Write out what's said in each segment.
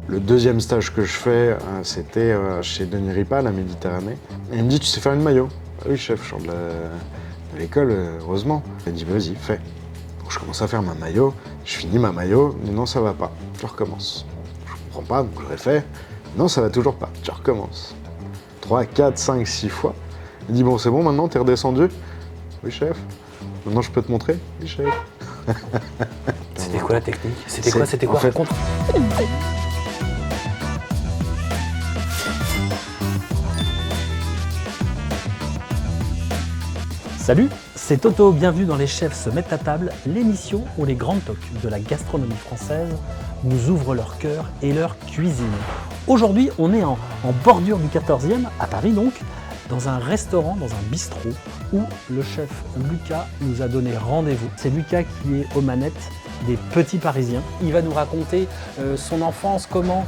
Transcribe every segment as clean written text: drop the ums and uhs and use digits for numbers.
Le deuxième stage que je fais, c'était chez Denis Ripa, à la Méditerranée. Et il me dit, tu sais faire une maillot? Ah oui, chef, je sors de l'école, heureusement. Il m'a dit, vas-y, fais. Donc je commence à faire ma maillot, je finis ma maillot, mais non, ça va pas. Je recommence. Je comprends pas, donc je refais. Non, ça va toujours pas. Tu recommences. 3, 4, 5, 6 fois. Il dit, bon, c'est bon, maintenant, t'es redescendu? Oui, chef. Maintenant, je peux te montrer? Oui, chef. C'était quoi la technique? C'était quoi en fait, raconte. Salut, c'est Toto, bienvenue dans Les Chefs se mettent à table, l'émission où les grandes toques de la gastronomie française nous ouvrent leur cœur et leur cuisine. Aujourd'hui, on est en bordure du 14e, à Paris donc, dans un restaurant, dans un bistrot, où le chef Lucas nous a donné rendez-vous. C'est Lucas qui est aux manettes des Petits Parisiens. Il va nous raconter son enfance, comment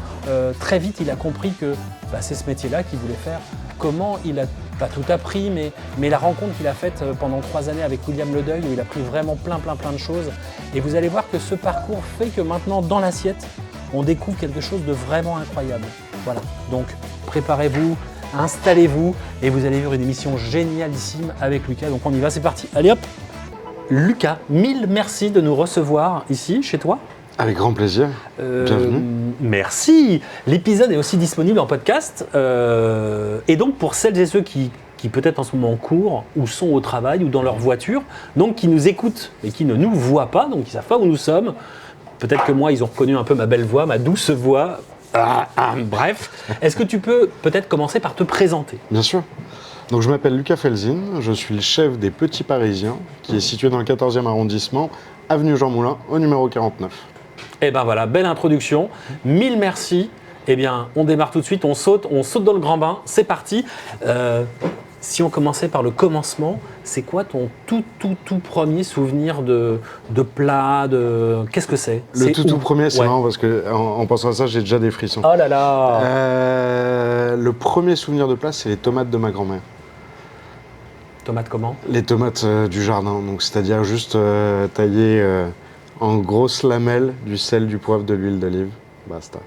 très vite il a compris que c'est ce métier-là qu'il voulait faire, comment il a pas tout appris, mais la rencontre qu'il a faite pendant 3 années avec William Ledeuil, où il a pris vraiment plein de choses. Et vous allez voir que ce parcours fait que maintenant, dans l'assiette, on découvre quelque chose de vraiment incroyable. Voilà, donc préparez-vous, installez-vous, et vous allez vivre une émission génialissime avec Lucas. Donc on y va, c'est parti, allez hop! Lucas, mille merci de nous recevoir ici, chez toi. avec grand plaisir. Bienvenue. Merci. L'épisode est aussi disponible en podcast. Et donc, pour celles et ceux qui peut-être en ce moment courent, ou sont au travail, ou dans leur voiture, donc qui nous écoutent, mais qui ne nous voient pas, donc qui ne savent pas où nous sommes. Peut-être que moi, ils ont reconnu un peu ma belle voix, ma douce voix. Bref, est-ce que tu peux peut-être commencer par te présenter? Bien sûr. Donc je m'appelle Lucas Felzin, je suis le chef des Petits Parisiens, qui est situé dans le 14e arrondissement, avenue Jean Moulin, au numéro 49. Eh ben voilà, belle introduction. Mille merci. Eh bien, on démarre tout de suite, on saute dans le grand bain, c'est parti. Si on commençait par le commencement, c'est quoi ton tout premier souvenir de plat, qu'est-ce que c'est? Le tout premier, c'est marrant parce qu'en pensant à ça, j'ai déjà des frissons. Oh là là. Le premier souvenir de plat, c'est les tomates de ma grand-mère. Tomates comment? Les tomates du jardin, donc c'est-à-dire juste taillées en grosses lamelles, du sel, du poivre, de l'huile d'olive. Basta.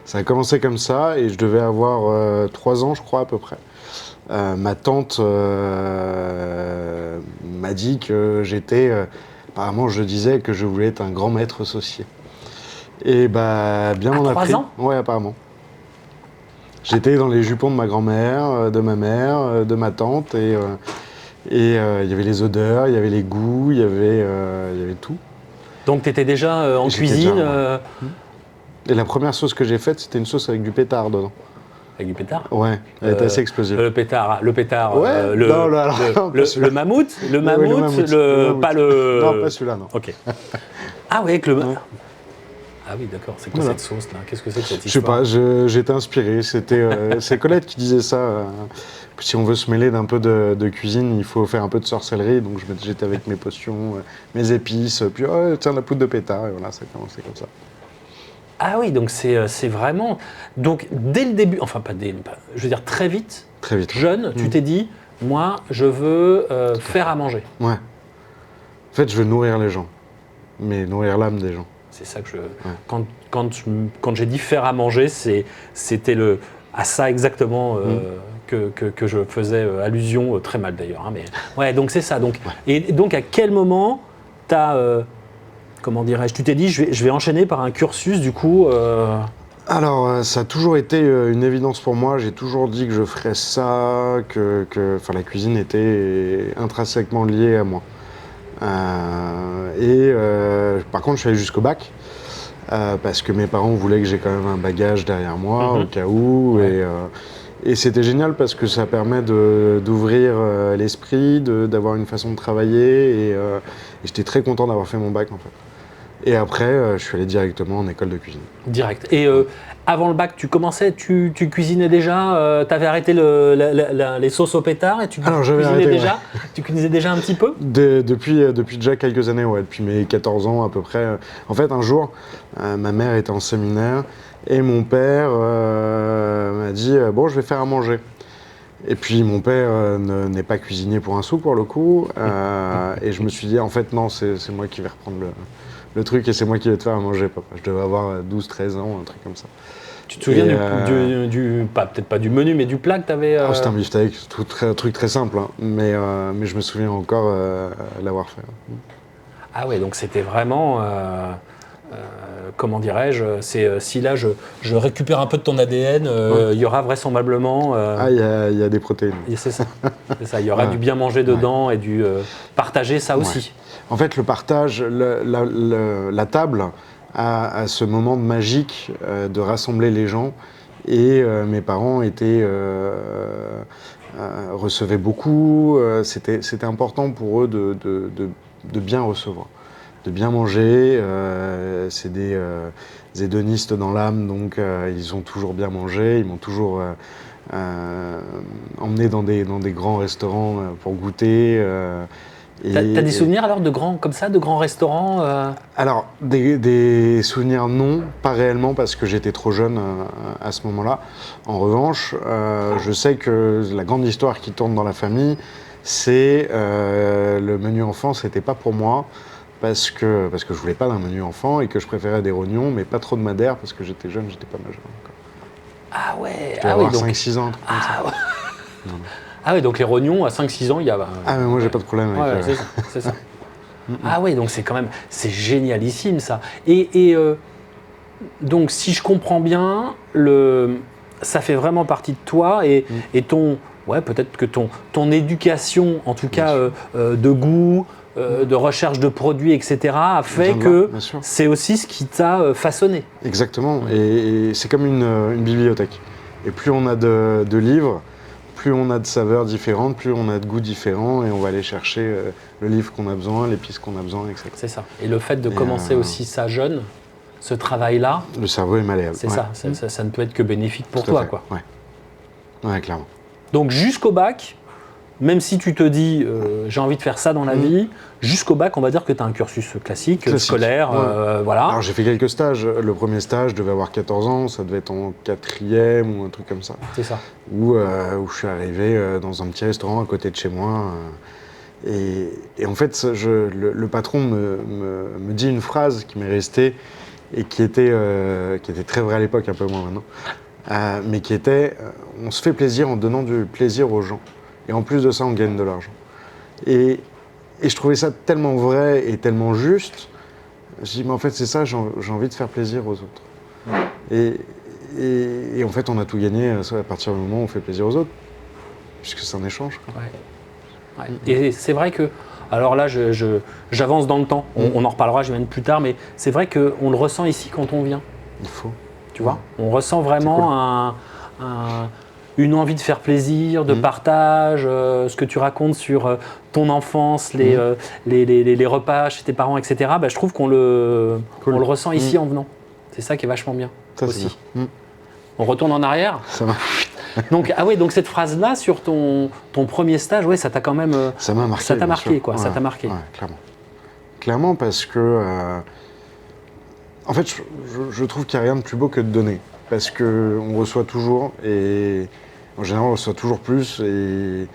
Ça a commencé comme ça et je devais avoir 3 ans, je crois, à peu près. Ma tante m'a dit que j'étais... apparemment, je disais que je voulais être un grand maître saucier. Et bien m'en a pris. 3 ans? Ouais, apparemment. J'étais dans les jupons de ma grand-mère, de ma mère, de ma tante, et il y avait les odeurs, il y avait les goûts, il y avait tout. Donc tu étais déjà en cuisine Et la première sauce que j'ai faite, c'était une sauce avec du pétard dedans. Avec du pétard? Ouais, elle était assez explosive. Le pétard, ouais, le mammouth, pas le... Non, pas celui-là, non. Ok. Ah ouais, avec le... Ouais. Ah oui, d'accord. C'est quoi cette sauce-là? Qu'est-ce que c'est que cette histoire? Je sais pas, j'étais inspiré. C'est Colette qui disait ça. Si on veut se mêler d'un peu de cuisine, il faut faire un peu de sorcellerie. Donc j'étais avec mes potions, mes épices, puis tiens, la poudre de pétard, et voilà, ça a commencé comme ça. Ah oui, donc c'est vraiment... Donc dès le début, enfin je veux dire très vite, jeune, tu t'es dit, moi, je veux faire à manger. Ouais. En fait, je veux nourrir les gens, mais nourrir l'âme des gens. C'est ça que je... Ouais. Quand j'ai dit faire à manger, c'était à ça exactement que je faisais allusion, très mal d'ailleurs. Hein, mais ouais, donc c'est ça. Donc, et donc à quel moment t'as... comment dirais-je, tu t'es dit, je vais enchaîner par un cursus du coup Alors, ça a toujours été une évidence pour moi. J'ai toujours dit que je ferais ça, que la cuisine était intrinsèquement liée à moi. Par contre, je suis allé jusqu'au bac parce que mes parents voulaient que j'ai quand même un bagage derrière moi au cas où. Ouais. Et c'était génial parce que ça permet d'ouvrir l'esprit, d'avoir une façon de travailler. Et j'étais très content d'avoir fait mon bac en fait. Et après, je suis allé directement en école de cuisine. Direct. Et avant le bac, tu cuisinais déjà tu avais arrêté les sauces au pétard et tu cuisinais déjà Tu cuisinais déjà un petit peu depuis déjà quelques années, ouais, depuis mes 14 ans à peu près. En fait, un jour, ma mère était en séminaire et mon père m'a dit « Bon, je vais faire à manger ». Et puis mon père n'est pas cuisinier pour un sou pour le coup. Et je me suis dit « En fait, non, c'est moi qui vais reprendre le truc et c'est moi qui vais te faire à manger, papa. Je devais avoir 12-13 ans, un truc comme ça. Tu te souviens Et, peut-être pas du menu, mais du plat que tu avais C'était un beefsteak, un truc très simple, hein, mais je me souviens encore l'avoir fait. Ah ouais, donc c'était vraiment, comment dirais-je, c'est si là je récupère un peu de ton ADN, il y aura vraisemblablement... Il y a des protéines. et c'est ça, il y aura du bien manger dedans et du partager ça aussi. En fait, le partage, la table a ce moment magique de rassembler les gens. Et mes parents recevaient beaucoup. C'était important pour eux de bien recevoir, de bien manger. C'est des hédonistes dans l'âme, donc ils ont toujours bien mangé. Ils m'ont toujours emmené dans des grands restaurants pour goûter. T'as des souvenirs alors de grands restaurants Alors, des souvenirs non, pas réellement parce que j'étais trop jeune à ce moment-là. En revanche, je sais que la grande histoire qui tourne dans la famille, c'est le menu enfant, c'était pas pour moi parce que je voulais pas d'un menu enfant et que je préférais des rognons, mais pas trop de madère parce que j'étais jeune, j'étais pas majeur encore. Ah ouais, Je devais avoir 5-6 ans, un truc comme ça. Ouais. Ah ouais, donc les rognons à 5-6 ans, il y a... Ah mais moi j'ai pas de problème avec... Ouais, c'est ça. Ah ouais, donc c'est génialissime ça. Et donc si je comprends bien, ça fait vraiment partie de toi et ton... Ouais, peut-être que ton éducation, en tout cas de goût, de recherche de produits, etc., a fait que c'est aussi ce qui t'a façonné. Exactement, et c'est comme une bibliothèque. Et plus on a de livres, plus on a de saveurs différentes, plus on a de goûts différents, et on va aller chercher le livre qu'on a besoin, l'épice qu'on a besoin, etc. C'est ça. Et le fait de commencer aussi ça jeune, ce travail-là... Le cerveau est malléable. C'est ça. Ça ne peut être que bénéfique pour toi, quoi. Ouais, clairement. Donc jusqu'au bac, même si tu te dis j'ai envie de faire ça dans la vie, jusqu'au bac, on va dire que tu as un cursus classique. Scolaire, voilà. Alors j'ai fait quelques stages. Le premier stage, je devais avoir 14 ans, ça devait être en 4e ou un truc comme ça. C'est ça. Où je suis arrivé dans un petit restaurant à côté de chez moi. Et en fait, le patron me dit une phrase qui m'est restée et qui était très vraie à l'époque, un peu moins maintenant, mais qui était on se fait plaisir en donnant du plaisir aux gens. Et en plus de ça, on gagne de l'argent. Et je trouvais ça tellement vrai et tellement juste. Je dis, mais en fait, c'est ça, j'ai envie de faire plaisir aux autres. Et en fait, on a tout gagné à partir du moment où on fait plaisir aux autres. Puisque c'est un échange. Ouais. Et c'est vrai que, alors là, j'avance dans le temps, on en reparlera, j'imagine plus tard, mais c'est vrai qu'on le ressent ici quand on vient. Il faut. Tu vois, on ressent vraiment une envie de faire plaisir, de partage, ce que tu racontes sur ton enfance, les repas chez tes parents, etc. Bah, je trouve qu'on le ressent ici en venant. C'est ça qui est vachement bien ça, aussi. On retourne en arrière. Ça marche. Donc, donc cette phrase-là sur ton premier stage, ça t'a quand même... ça m'a marqué. Ça t'a marqué, quoi. Ouais, ça t'a marqué. Ouais, clairement. Clairement parce que... en fait, je trouve qu'il n'y a rien de plus beau que de donner. Parce qu'on reçoit toujours, et en général, on reçoit toujours plus, et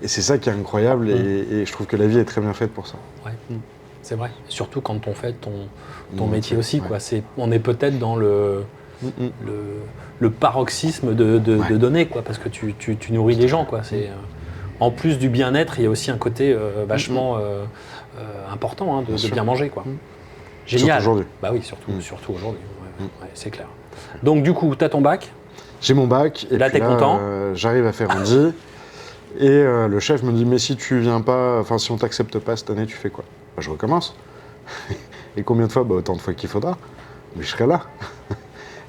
c'est ça qui est incroyable, et je trouve que la vie est très bien faite pour ça. Ouais. C'est vrai, surtout quand on fait ton métier aussi. Quoi. On est peut-être dans le paroxysme de donner, quoi, parce que tu nourris les gens. Quoi. En plus du bien-être, il y a aussi un côté vachement important de bien manger. Quoi. Génial. Surtout aujourd'hui. Bah oui, surtout aujourd'hui. C'est clair. Donc du coup, tu as ton bac. J'ai mon bac, et là, puis t'es content. J'arrive à Ferrandi, et le chef me dit, mais si tu viens pas, enfin si on t'accepte pas cette année, tu fais quoi? Bah, je recommence. Et combien de fois? Bah, autant de fois qu'il faudra, mais je serai là.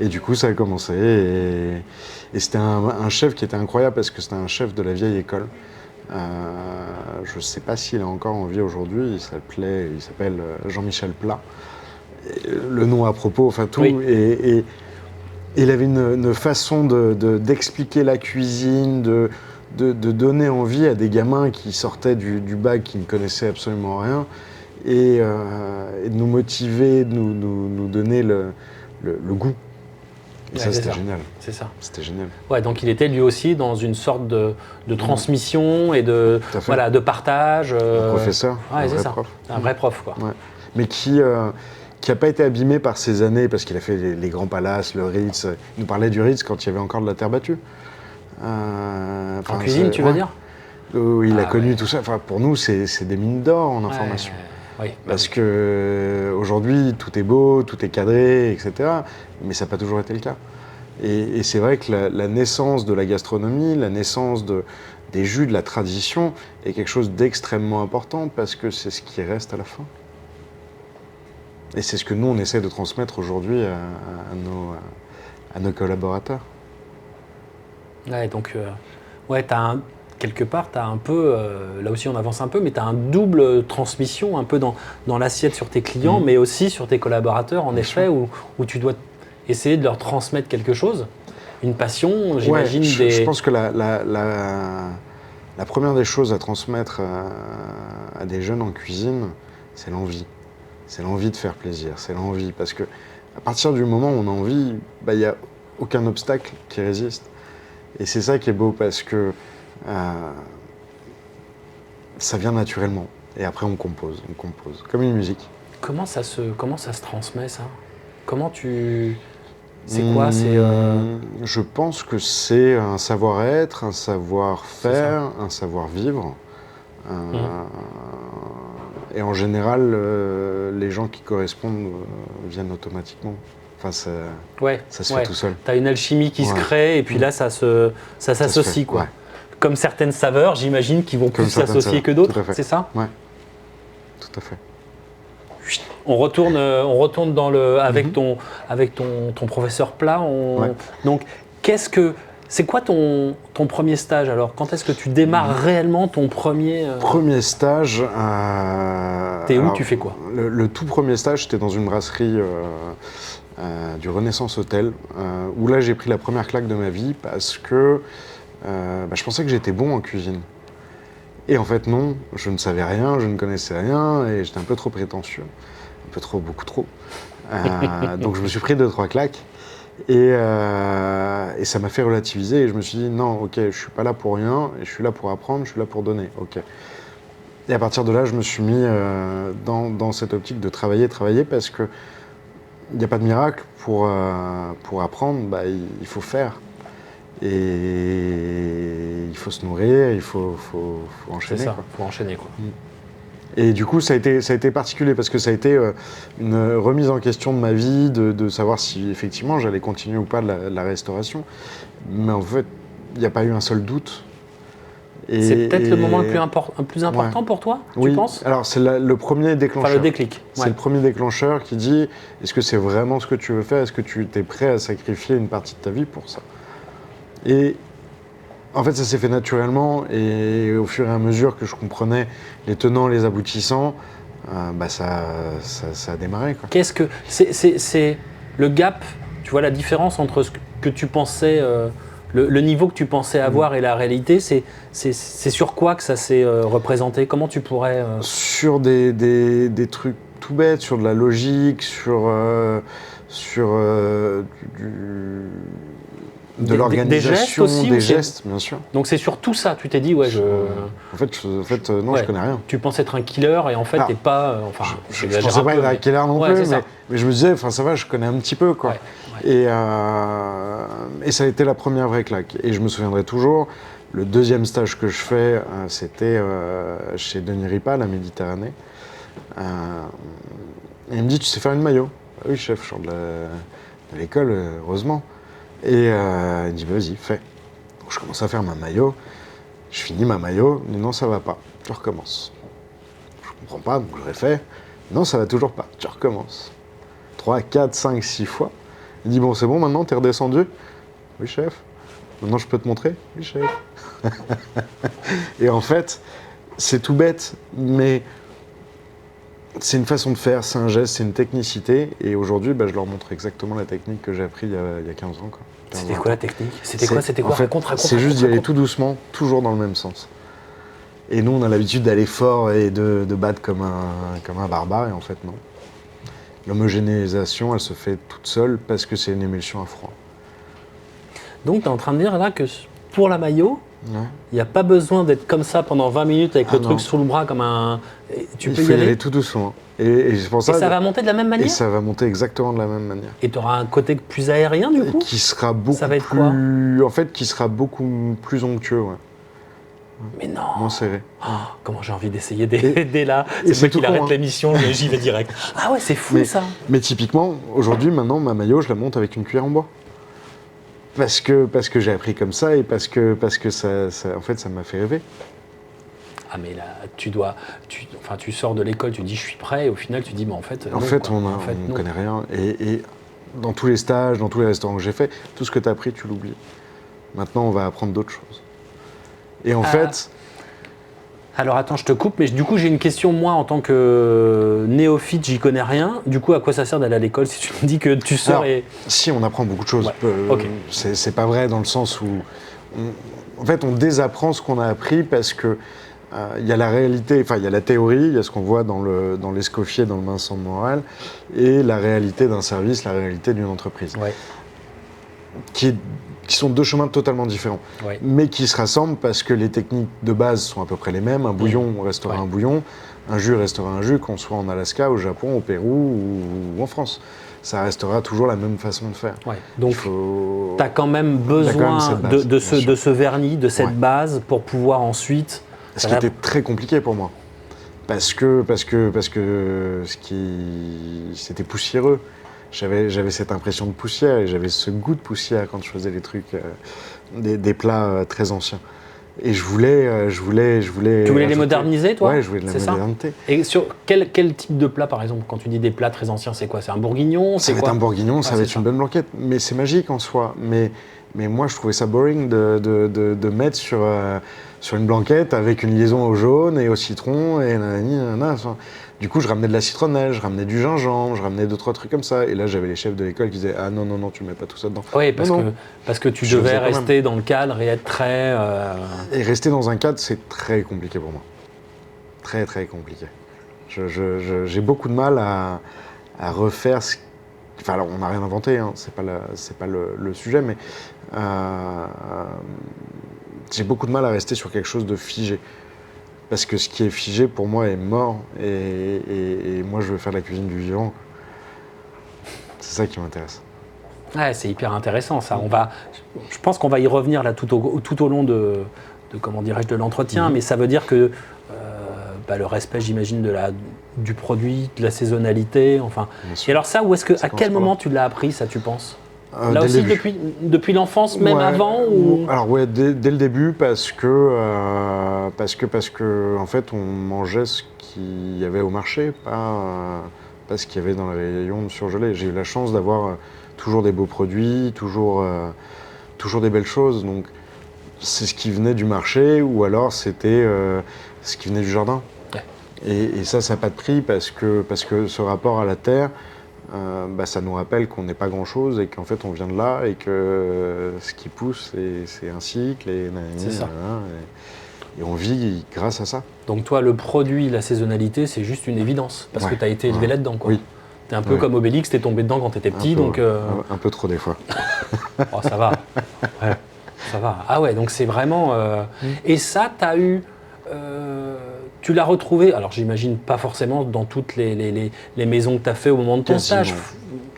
Et du coup, ça a commencé, et c'était un chef qui était incroyable, parce que c'était un chef de la vieille école. Je ne sais pas s'il est encore en vie aujourd'hui, il s'appelle Jean-Michel Plat. Le nom à propos, enfin tout. Oui. Et il avait une façon d'expliquer la cuisine, de donner envie à des gamins qui sortaient du bac, qui ne connaissaient absolument rien, et de nous motiver, de nous donner le goût. Et ça, c'était génial. C'est ça. C'était génial. Ouais, donc il était lui aussi dans une sorte de transmission et de partage. Un professeur, ouais, un vrai ça. prof. Un vrai prof, quoi. Ouais. Mais qui qui n'a pas été abîmé par ces années, parce qu'il a fait les grands palaces, le Ritz. Il nous parlait du Ritz quand il y avait encore de la terre battue. En cuisine, tu veux dire? Où il a connu ouais. tout ça. Enfin, pour nous, c'est des mines d'or en information. Oui, bah Parce que aujourd'hui, tout est beau, tout est cadré, etc. Mais ça n'a pas toujours été le cas. Et c'est vrai que la naissance de la gastronomie, la naissance des jus, de la tradition, est quelque chose d'extrêmement important parce que c'est ce qui reste à la fin. Et c'est ce que nous, on essaie de transmettre aujourd'hui à nos collaborateurs. Ouais, donc, ouais, quelque part, tu as un peu, là aussi on avance un peu, mais tu as un double transmission un peu dans l'assiette sur tes clients, mais aussi sur tes collaborateurs, en effet, où tu dois essayer de leur transmettre quelque chose, une passion, j'imagine. Ouais, je pense que la première des choses à transmettre à des jeunes en cuisine, c'est l'envie. C'est l'envie de faire plaisir, c'est l'envie. Parce que à partir du moment où on a envie, il n'y a aucun obstacle qui résiste. Et c'est ça qui est beau parce que ça vient naturellement. Et après, on compose, comme une musique. Comment ça se transmet, ça? Comment tu... C'est quoi? C'est Je pense que c'est un savoir-être, un savoir-faire, un savoir-vivre. Et en général, les gens qui correspondent viennent automatiquement. Enfin, ça se fait tout seul. Tu as une alchimie qui se crée et puis là, ça s'associe, quoi. Ouais. Comme certaines saveurs, j'imagine, qui vont plus s'associer que d'autres, c'est ça? Ouais, tout à fait. On retourne avec ton professeur Plat. Donc, c'est quoi ton premier stage alors? Quand est-ce que tu démarres réellement ton premier Premier stage. T'es où? Tu fais quoi? Le tout premier stage, c'était dans une brasserie du Renaissance Hôtel, où là j'ai pris la première claque de ma vie parce que je pensais que j'étais bon en cuisine. Et en fait non, je ne savais rien, je ne connaissais rien et j'étais un peu trop prétentieux. Un peu trop, beaucoup trop. Donc je me suis pris 2-3 claques et ça m'a fait relativiser et je me suis dit non, ok, je suis pas là pour rien et je suis là pour apprendre, je suis là pour donner, ok. Et à partir de là, je me suis mis dans cette optique de travailler parce que il n'y a pas de miracle pour apprendre, il faut faire. Et il faut se nourrir, il faut enchaîner. C'est ça, il faut enchaîner, quoi. Et du coup, ça a été particulier parce que ça a été une remise en question de ma vie, de savoir si effectivement j'allais continuer ou pas la restauration. Mais en fait, il n'y a pas eu un seul doute. C'est peut-être le moment le plus important pour toi, tu penses? Alors c'est le premier déclencheur. Enfin, le déclic. C'est le premier déclencheur qui dit est-ce que c'est vraiment ce que tu veux faire? Est-ce que tu es prêt à sacrifier une partie de ta vie pour ça? Et en fait, ça s'est fait naturellement et au fur et à mesure que je comprenais les tenants, les aboutissants, ça a démarré, quoi. Qu'est-ce que c'est le gap? Tu vois la différence entre ce que tu pensais, le niveau que tu pensais avoir et la réalité, c'est sur quoi que ça s'est représenté? Comment tu pourrais Sur des trucs tout bêtes, sur de la logique, sur de l'organisation, des gestes, bien sûr. Donc c'est sur tout ça, tu t'es dit, En fait, non, je connais rien. Tu penses être un killer et en fait, t'es pas... je pensais pas être un killer non plus, mais je me disais, ça va, je connais un petit peu, quoi. Et ça a été la première vraie claque. Et je me souviendrai toujours, le deuxième stage que je fais, c'était chez Denis Ripa, la Méditerranée. Et il me dit, tu sais faire une mayo? Ah oui, chef, je sors de l'école, heureusement. Et il me dit, vas-y, fais. Donc je commence à faire ma mayo. Je finis ma mayo. Il me dit, non, ça va pas. Tu recommences. Je comprends pas, donc je refais. Non, ça va toujours pas. Tu recommences. 3, 4, 5, 6 fois. Il dit, bon, c'est bon, maintenant, t'es redescendu? Oui, chef. Maintenant, je peux te montrer? Oui, chef. Et en fait, c'est tout bête, mais c'est une façon de faire, c'est un geste, c'est une technicité. Et aujourd'hui, je leur montre exactement la technique que j'ai appris il y a 15 ans. C'était quoi la technique? C'était quoi? En fait, c'est juste d'y aller tout doucement, toujours dans le même sens. Et nous, on a l'habitude d'aller fort et de battre comme un barbare, et en fait, non. L'homogénéisation, elle se fait toute seule parce que c'est une émulsion à froid. Donc, tu es en train de dire là que pour la mayo, Ouais. Il n'y a pas besoin d'être comme ça pendant 20 minutes avec le non. truc sous le bras comme un... Tu Il peux faut y aller. tout doucement. Et c'est pour Et ça va monter de la même et manière. ça va monter exactement de la même manière. Et tu auras un côté plus aérien du Et coup. qui sera beaucoup Ça va être plus... En fait, qui sera beaucoup plus onctueux, ouais. Mais non. Moins serré. Oh, comment j'ai envie d'essayer dès là. et C'est c'est moi tout qui con, arrête hein. l'émission, j'y vais direct. Ah ouais, c'est fou ça. Mais typiquement, aujourd'hui, maintenant, ma maillot, je la monte avec une cuillère en bois. Parce que j'ai appris comme ça et parce que ça, en fait, ça m'a fait rêver. Ah mais là, tu sors de l'école, tu dis je suis prêt, et au final tu dis mais en fait non. En fait, quoi. on En fait, ne non. connaît rien. Et dans tous les stages, dans tous les restaurants que j'ai fait, tout ce que tu as appris, tu l'oublies. Maintenant, on va apprendre d'autres choses. Et en fait... Alors attends, je te coupe, mais du coup j'ai une question, moi en tant que néophyte, j'y connais rien. Du coup, à quoi ça sert d'aller à l'école si tu me dis que tu sors Alors, et... Si, on apprend beaucoup de choses. Ouais, ok. C'est pas vrai dans le sens où... en fait, on désapprend ce qu'on a appris parce que il y a la réalité, enfin il y a la théorie, il y a ce qu'on voit dans l'Escoffier, dans le Vincent de Montréal, et la réalité d'un service, la réalité d'une entreprise. Ouais, Qui sont deux chemins totalement différents, ouais. mais qui se rassemblent parce que les techniques de base sont à peu près les mêmes. Un bouillon restera Ouais. un bouillon, un jus restera un jus, qu'on soit en Alaska, au Japon, au Pérou ou en France. Ça restera toujours la même façon de faire. Ouais. Donc Il faut... tu as quand même besoin quand même cette base, de bien sûr. ce vernis, de cette Ouais. base pour pouvoir ensuite... Ce qui était très compliqué pour moi. Parce que c'était poussiéreux. J'avais cette impression de poussière et j'avais ce goût de poussière quand je faisais les trucs, des plats très anciens. Et je voulais. Tu voulais les ajouter- moderniser, toi? Ouais, je voulais de la C'est ça? modernité. Et sur quel type de plat, par exemple, quand tu dis des plats très anciens, c'est quoi? C'est un bourguignon? Ça C'est va être quoi? un bourguignon, ça Ouais, va c'est être ça. une bonne blanquette. Mais c'est magique en soi. Mais moi, je trouvais ça boring de mettre sur une blanquette avec une liaison au jaune et au citron et nanani, nanana. Enfin, du coup, je ramenais de la citronnelle, je ramenais du gingembre, je ramenais 2-3 trucs comme ça. Et là, j'avais les chefs de l'école qui disaient « Ah non, tu mets pas tout ça dedans. » Oui, Non. parce que tu Je le devais faisais quand rester dans le cadre et être très... Et rester dans un cadre, c'est très compliqué pour moi. Très, très compliqué. J'ai beaucoup de mal à refaire ce... Enfin, alors, on n'a rien inventé, hein, c'est pas le sujet, mais j'ai beaucoup de mal à rester sur quelque chose de figé. Parce que ce qui est figé, pour moi, est mort, et moi, je veux faire de la cuisine du vivant. C'est ça qui m'intéresse. Ouais, c'est hyper intéressant ça. Je pense qu'on va y revenir là tout au long de comment dirais-je, de l'entretien, mais ça veut dire que le respect, j'imagine, du produit, de la saisonnalité, enfin. Bien sûr. Et alors ça, Ça à quel commence moment tu l'as appris, ça, tu penses? Dès Là le aussi, début. depuis l'enfance, même Ouais, avant ou... Alors ouais, dès le début, parce que en fait, on mangeait ce qu'il y avait au marché, pas ce qu'il y avait dans les rayons de surgelés. J'ai eu la chance d'avoir toujours des beaux produits, toujours des belles choses. Donc c'est ce qui venait du marché, ou alors c'était ce qui venait du jardin. Ouais. Et ça n'a pas de prix parce que ce rapport à la terre, ça nous rappelle qu'on n'est pas grand-chose et qu'en fait on vient de là et que ce qui pousse, c'est un cycle et C'est ça. Et on vit grâce à ça. Donc toi, le produit, la saisonnalité, c'est juste une évidence, parce que Ouais. tu as été élevé Ouais. là-dedans, quoi. Oui. T'es un peu Ouais. comme Obélix, t'es tombé dedans quand t'étais petit, Un peu, donc... ouais. Un peu trop des fois. Oh, ça va. Ouais, ça va. Ah ouais, donc c'est vraiment... Et ça, t'as eu... tu l'as retrouvé, alors j'imagine pas forcément dans toutes les maisons que t'as fait au moment de ton Quasiment. stage.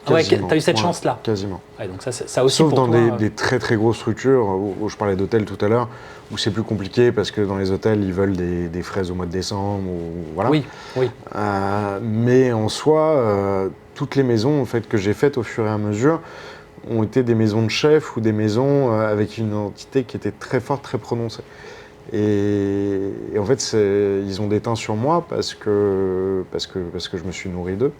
Ah ouais, Quasiment. t'as eu cette Ouais, chance-là. Quasiment. Ouais, donc ça aussi Sauf pour dans toi... des très très grosses structures, où je parlais d'hôtels tout à l'heure, où c'est plus compliqué parce que dans les hôtels, ils veulent des fraises au mois de décembre, ou voilà. Oui, oui. Mais en soi, toutes les maisons en fait, que j'ai faites au fur et à mesure ont été des maisons de chefs ou des maisons avec une identité qui était très forte, très prononcée. Et en fait, ils ont déteint sur moi parce que je me suis nourri d'eux.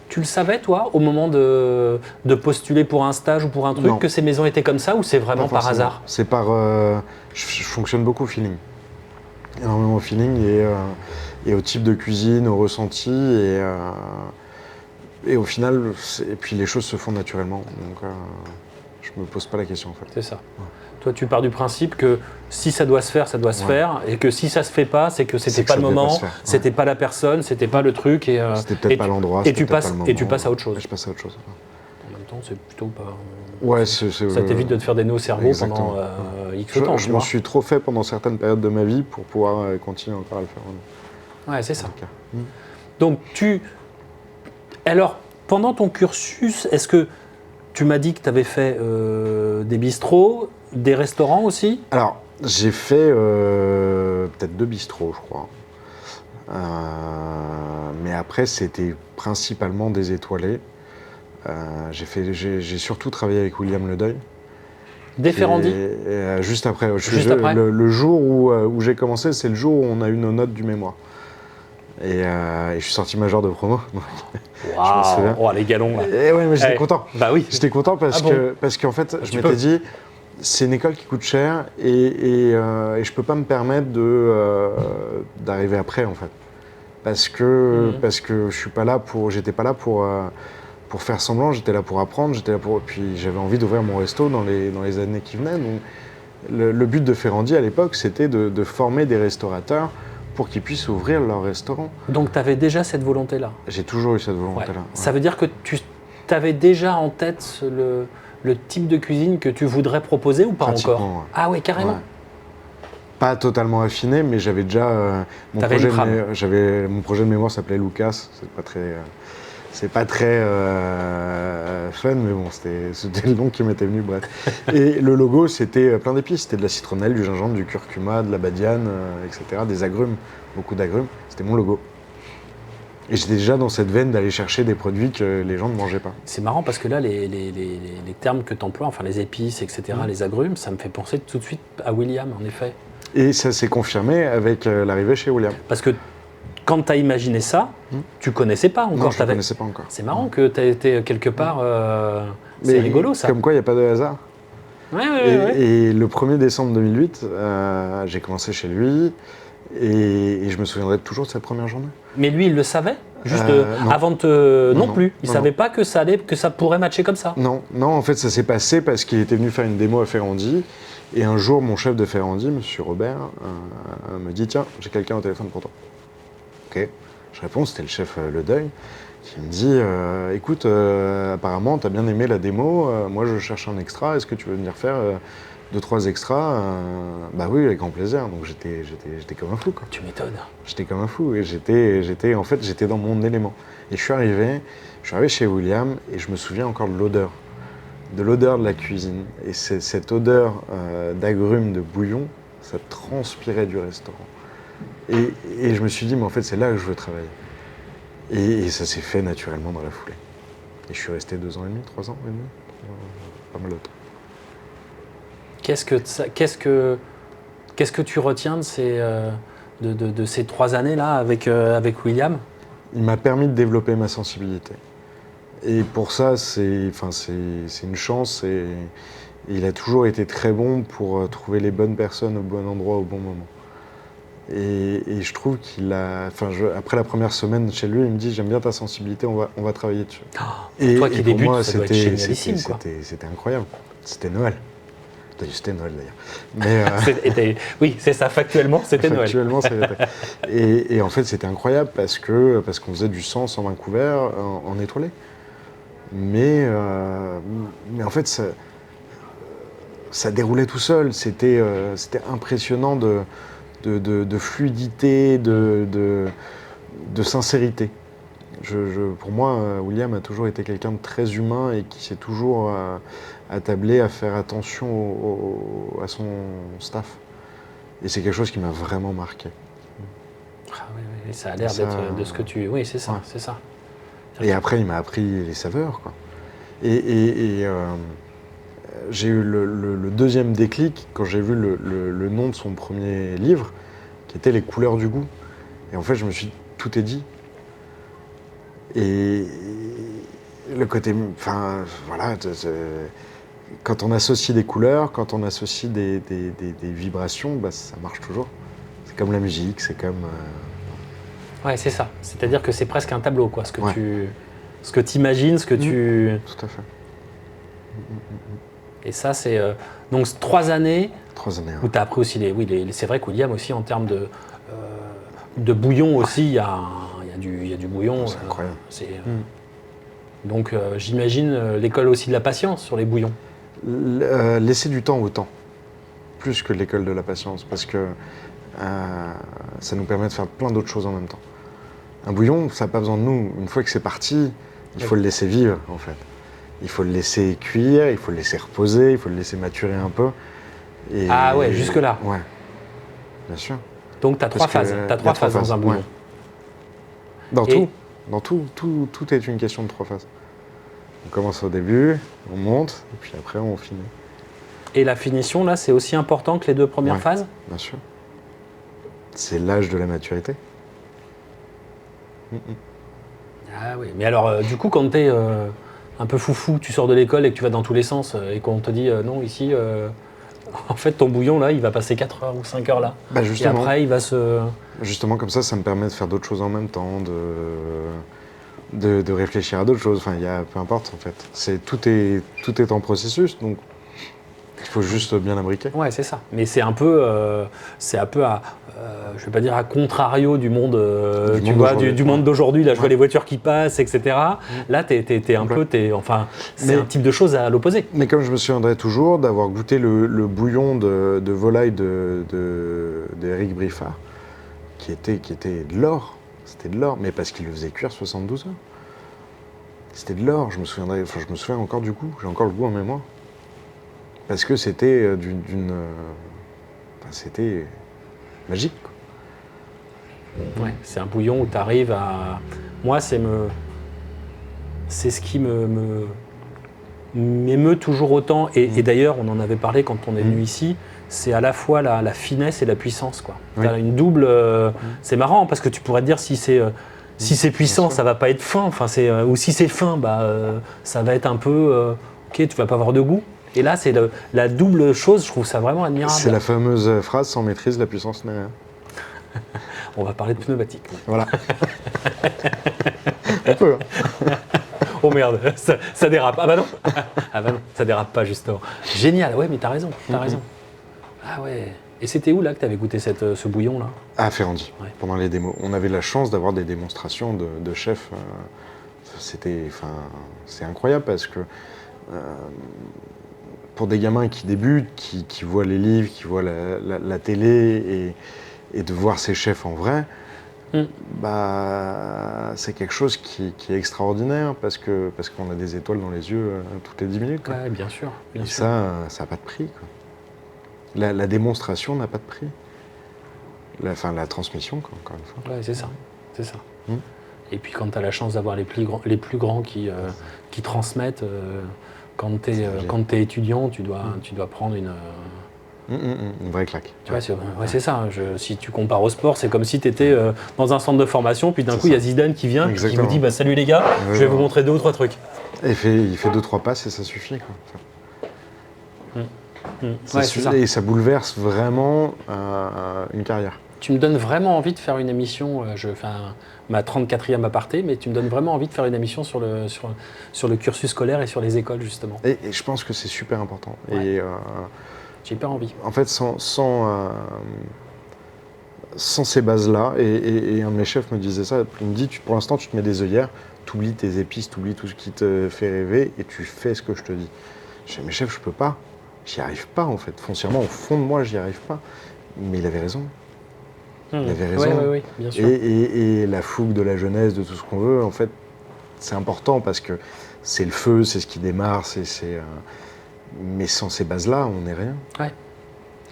Tu le savais, toi, au moment de postuler pour un stage ou pour un truc, Non. que ces maisons étaient comme ça, ou c'est vraiment Pas par forcément. hasard? C'est par... je fonctionne beaucoup au feeling. Énormément au feeling et au type de cuisine, au ressenti. Et au final, et puis les choses se font naturellement. Donc je me pose pas la question en fait. C'est ça. Toi, tu pars du principe que si ça doit se faire, ça doit se faire, et que si ça se fait pas, c'est que c'était C'est que pas ça le devait pas moment, se faire. Ouais. c'était pas la personne, c'était pas le truc, et C'était peut-être pas l'endroit. et tu c'était peut-être passes pas le et tu moment. passes à autre chose. Et je passe à autre chose. En même temps, c'est plutôt pas. Ouais, Ça t'évite de te faire des nœuds au cerveau exactement. pendant X temps. Je tu m'en vois. suis trop fait pendant certaines périodes de ma vie pour pouvoir continuer encore à le faire. Ouais, c'est ça. Ok. Donc alors, pendant ton cursus, est-ce que tu m'as dit que tu avais fait des bistrots, des restaurants aussi? Alors, j'ai fait peut-être 2 bistrots, je crois. Mais après, c'était principalement des étoilés. J'ai surtout travaillé avec William Ledeuil. Des Ferrandi? Juste après. Juste après. Le jour où j'ai commencé, c'est le jour où on a eu nos notes du mémoire. Et je suis sorti major de promo. m'en souviens. Waouh! Oh, les galons là. Et ouais, mais j'étais Ouais. content. Bah oui. J'étais content parce Ah bon parce qu'en fait, je Tu m'étais peux. dit, c'est une école qui coûte cher et je peux pas me permettre d'arriver après en fait. Parce que je suis pas là j'étais pas là pour faire semblant, j'étais là pour apprendre, puis j'avais envie d'ouvrir mon resto dans les années qui venaient. Donc, le but de Ferrandi à l'époque, c'était de former des restaurateurs pour qu'ils puissent ouvrir leur restaurant. Donc tu avais déjà cette volonté-là. J'ai toujours eu cette Ouais. volonté-là. Ça veut dire que tu avais déjà en tête le type de cuisine que tu voudrais proposer ou pas Pratiquement, encore? ouais. Ah ouais, carrément. Ouais. Pas totalement affiné, mais j'avais déjà mon T'avais une trame. mon projet de mémoire s'appelait Lucas. C'est pas très fun, mais bon, c'était le nom qui m'était venu, bref. Et le logo, c'était plein d'épices. C'était de la citronnelle, du gingembre, du curcuma, de la badiane, etc. Des agrumes, beaucoup d'agrumes. C'était mon logo. Et j'étais déjà dans cette veine d'aller chercher des produits que les gens ne mangeaient pas. C'est marrant parce que là, les termes que tu emploies, enfin les épices, etc., les agrumes, ça me fait penser tout de suite à William, en effet. Et ça s'est confirmé avec l'arrivée chez William. Parce que quand tu as imaginé ça, tu connaissais pas encore. Non, je ne connaissais pas encore. C'est marrant que tu as été quelque part. C'est Mais rigolo ça. Comme quoi, il n'y a pas de hasard. Ouais. Et le 1er décembre 2008, j'ai commencé chez lui et je me souviendrai toujours de cette première journée. Mais lui, il le savait juste non. avant de te. Non, Non, plus. Il non, savait pas que ça pourrait matcher comme ça. Non, en fait, ça s'est passé parce qu'il était venu faire une démo à Ferrandi. Et un jour, mon chef de Ferrandi, monsieur Robert, me dit « Tiens, j'ai quelqu'un au téléphone pour toi. » Ok. Je réponds, c'était le chef Ledeuil, qui me dit « Écoute, apparemment, tu as bien aimé la démo. Moi, je cherche un extra. Est-ce que tu veux venir faire 2-3 extras ?» Bah oui, avec grand plaisir. Donc j'étais comme un fou, quoi. Tu m'étonnes. J'étais comme un fou et j'étais dans mon élément. Et je suis arrivé chez William et je me souviens encore de l'odeur de la cuisine. Et cette odeur d'agrumes, de bouillon, ça transpirait du restaurant. Et je me suis dit, mais en fait, c'est là que je veux travailler. Et ça s'est fait naturellement dans la foulée. Et je suis resté 2 ans et demi, 3 ans et demi, pas mal de temps. Qu'est-ce que tu retiens de ces 3 années-là avec William? Il m'a permis de développer ma sensibilité. Et pour ça, c'est une chance et il a toujours été très bon pour trouver les bonnes personnes au bon endroit au bon moment. Et je trouve après la première semaine chez lui, il me dit « J'aime bien ta sensibilité, on va travailler dessus. Toi qui débutes, moi, ça doit être génialissime, quoi. C'était incroyable. C'était Noël. C'était Noël d'ailleurs. Oui, c'est ça, factuellement, c'était Noël. Factuellement, c'était. Et en fait, c'était incroyable parce qu'on faisait du 100 sans Vancouver en étoilé. Mais en fait, ça déroulait tout seul. C'était impressionnant de fluidité, de sincérité. Pour moi, William a toujours été quelqu'un de très humain et qui s'est toujours attablé à faire attention à son staff. Et c'est quelque chose qui m'a vraiment marqué. Ah, oui, ça a l'air d'être de ce que tu... Oui, c'est ça, ouais. c'est ça. Et après, il m'a appris les saveurs, quoi. Et j'ai eu le deuxième déclic quand j'ai vu le nom de son premier livre, qui était Les couleurs du goût. Et en fait, je me suis dit, tout est dit. Et le côté, enfin, voilà, quand on associe des couleurs, quand on associe des vibrations, bah, ça marche toujours. C'est comme la musique, c'est comme... Ouais, c'est ça. C'est-à-dire que c'est presque un tableau, quoi. Ce que ouais. tu imagines, ce que tu... Tout à fait. Et ça, c'est... donc, 3 années... 3 années, où tu as appris aussi c'est vrai que William aussi, en termes de bouillon aussi, il y a du bouillon. C'est incroyable. Donc, j'imagine l'école aussi de la patience sur les bouillons. Laisser du temps au temps, plus que l'école de la patience, parce que ça nous permet de faire plein d'autres choses en même temps. Un bouillon, ça n'a pas besoin de nous. Une fois que c'est parti, il faut le laisser vivre, en fait. Il faut le laisser cuire, il faut le laisser reposer, il faut le laisser maturer un peu. Ah ouais, jusque-là. Ouais, bien sûr. Donc tu as 3 phases. Tu as 3 phases dans un bouillon. Ouais. Dans tout est une question de 3 phases. On commence au début, on monte, et puis après on finit. Et la finition, là, c'est aussi important que les 2 premières phases? Bien sûr. C'est l'âge de la maturité. Ah oui, mais alors du coup, quand tu es un peu foufou, tu sors de l'école et que tu vas dans tous les sens et qu'on te dit non, ici, en fait, ton bouillon, là, il va passer 4 heures ou 5 heures là. Bah justement, et après, il va se... Justement, comme ça me permet de faire d'autres choses en même temps, de réfléchir à d'autres choses. Enfin, peu importe, en fait. Tout est en processus, donc il faut juste bien l'imbriquer. Ouais, c'est ça. Mais c'est un peu à, je vais pas dire à contrario du monde, du monde d'aujourd'hui. Là, je vois les voitures qui passent, etc. Là, t'es un peu, c'est un type de chose à l'opposé. Mais comme je me souviendrai toujours d'avoir goûté le bouillon de volaille d'Éric Briffard, qui était de l'or. C'était de l'or, mais parce qu'il le faisait cuire 72 heures. C'était de l'or, je me souviens encore du goût, j'ai encore le goût en mémoire. Parce que c'était c'était magique, quoi. Ouais, c'est un bouillon où tu arrives à... Moi, c'est ce qui m'émeut toujours autant. Et d'ailleurs, on en avait parlé quand on est venu ici, c'est à la fois la finesse et la puissance, quoi. Oui. T'as une double... C'est marrant, parce que tu pourrais te dire si c'est puissant, ça va pas être fin. Ou si c'est fin, ça va être un peu... ok, tu vas pas avoir de goût. Et là, c'est la double chose, je trouve ça vraiment admirable. C'est la fameuse phrase « sans maîtrise, la puissance n'est rien ». On va parler de pneumatique. Voilà. On peut, hein. Oh merde, ça dérape. Ah bah non. Ah bah non, ça dérape pas justement. Génial, ouais, mais t'as raison, raison. Ah ouais. Et c'était où là que t'avais goûté ce bouillon là? À Ferrandi, Ouais. pendant les démos. On avait la chance d'avoir des démonstrations de chefs. C'est incroyable parce que pour des gamins qui débutent, qui voient les livres, qui voient la télé et de voir ces chefs en vrai, c'est quelque chose qui est extraordinaire parce qu'on a des étoiles dans les yeux toutes les 10 minutes. Quoi. Ouais, bien sûr. Et ça n'a pas de prix. Quoi. La démonstration n'a pas de prix. La transmission, quoi, encore une fois. Ouais, c'est ça. C'est ça. Et puis quand tu as la chance d'avoir les plus grands qui transmettent, quand tu es étudiant, tu dois prendre une vraie claque. Tu vois, c'est ça. Si tu compares au sport, c'est comme si tu étais dans un centre de formation, puis d'un coup, il y a Zidane qui vient, qui vous dit salut les gars, je vais vous montrer 2 ou 3 trucs. Et il fait 2-3 passes et ça suffit. Quoi. Et ça bouleverse vraiment une carrière. Tu me donnes vraiment envie de faire une émission, ma 34e aparté, mais tu me donnes vraiment envie de faire une émission sur le cursus scolaire et sur les écoles, justement. Et je pense que c'est super important. Ouais. Et, j'ai hyper envie. En fait, sans ces bases-là, et un de mes chefs me disait ça, il me dit, pour l'instant, tu te mets des œillères, tu oublies tes épices, tu oublies tout ce qui te fait rêver, et tu fais ce que je te dis. Je dis, mais chef, je peux pas. J'y arrive pas, en fait. Foncièrement, au fond de moi, j'y arrive pas. Mais il avait raison. Il avait raison. Oui, bien sûr. Et la fougue de la jeunesse, de tout ce qu'on veut, en fait, c'est important parce que c'est le feu, c'est ce qui démarre, mais sans ces bases-là, on n'est rien. Ouais.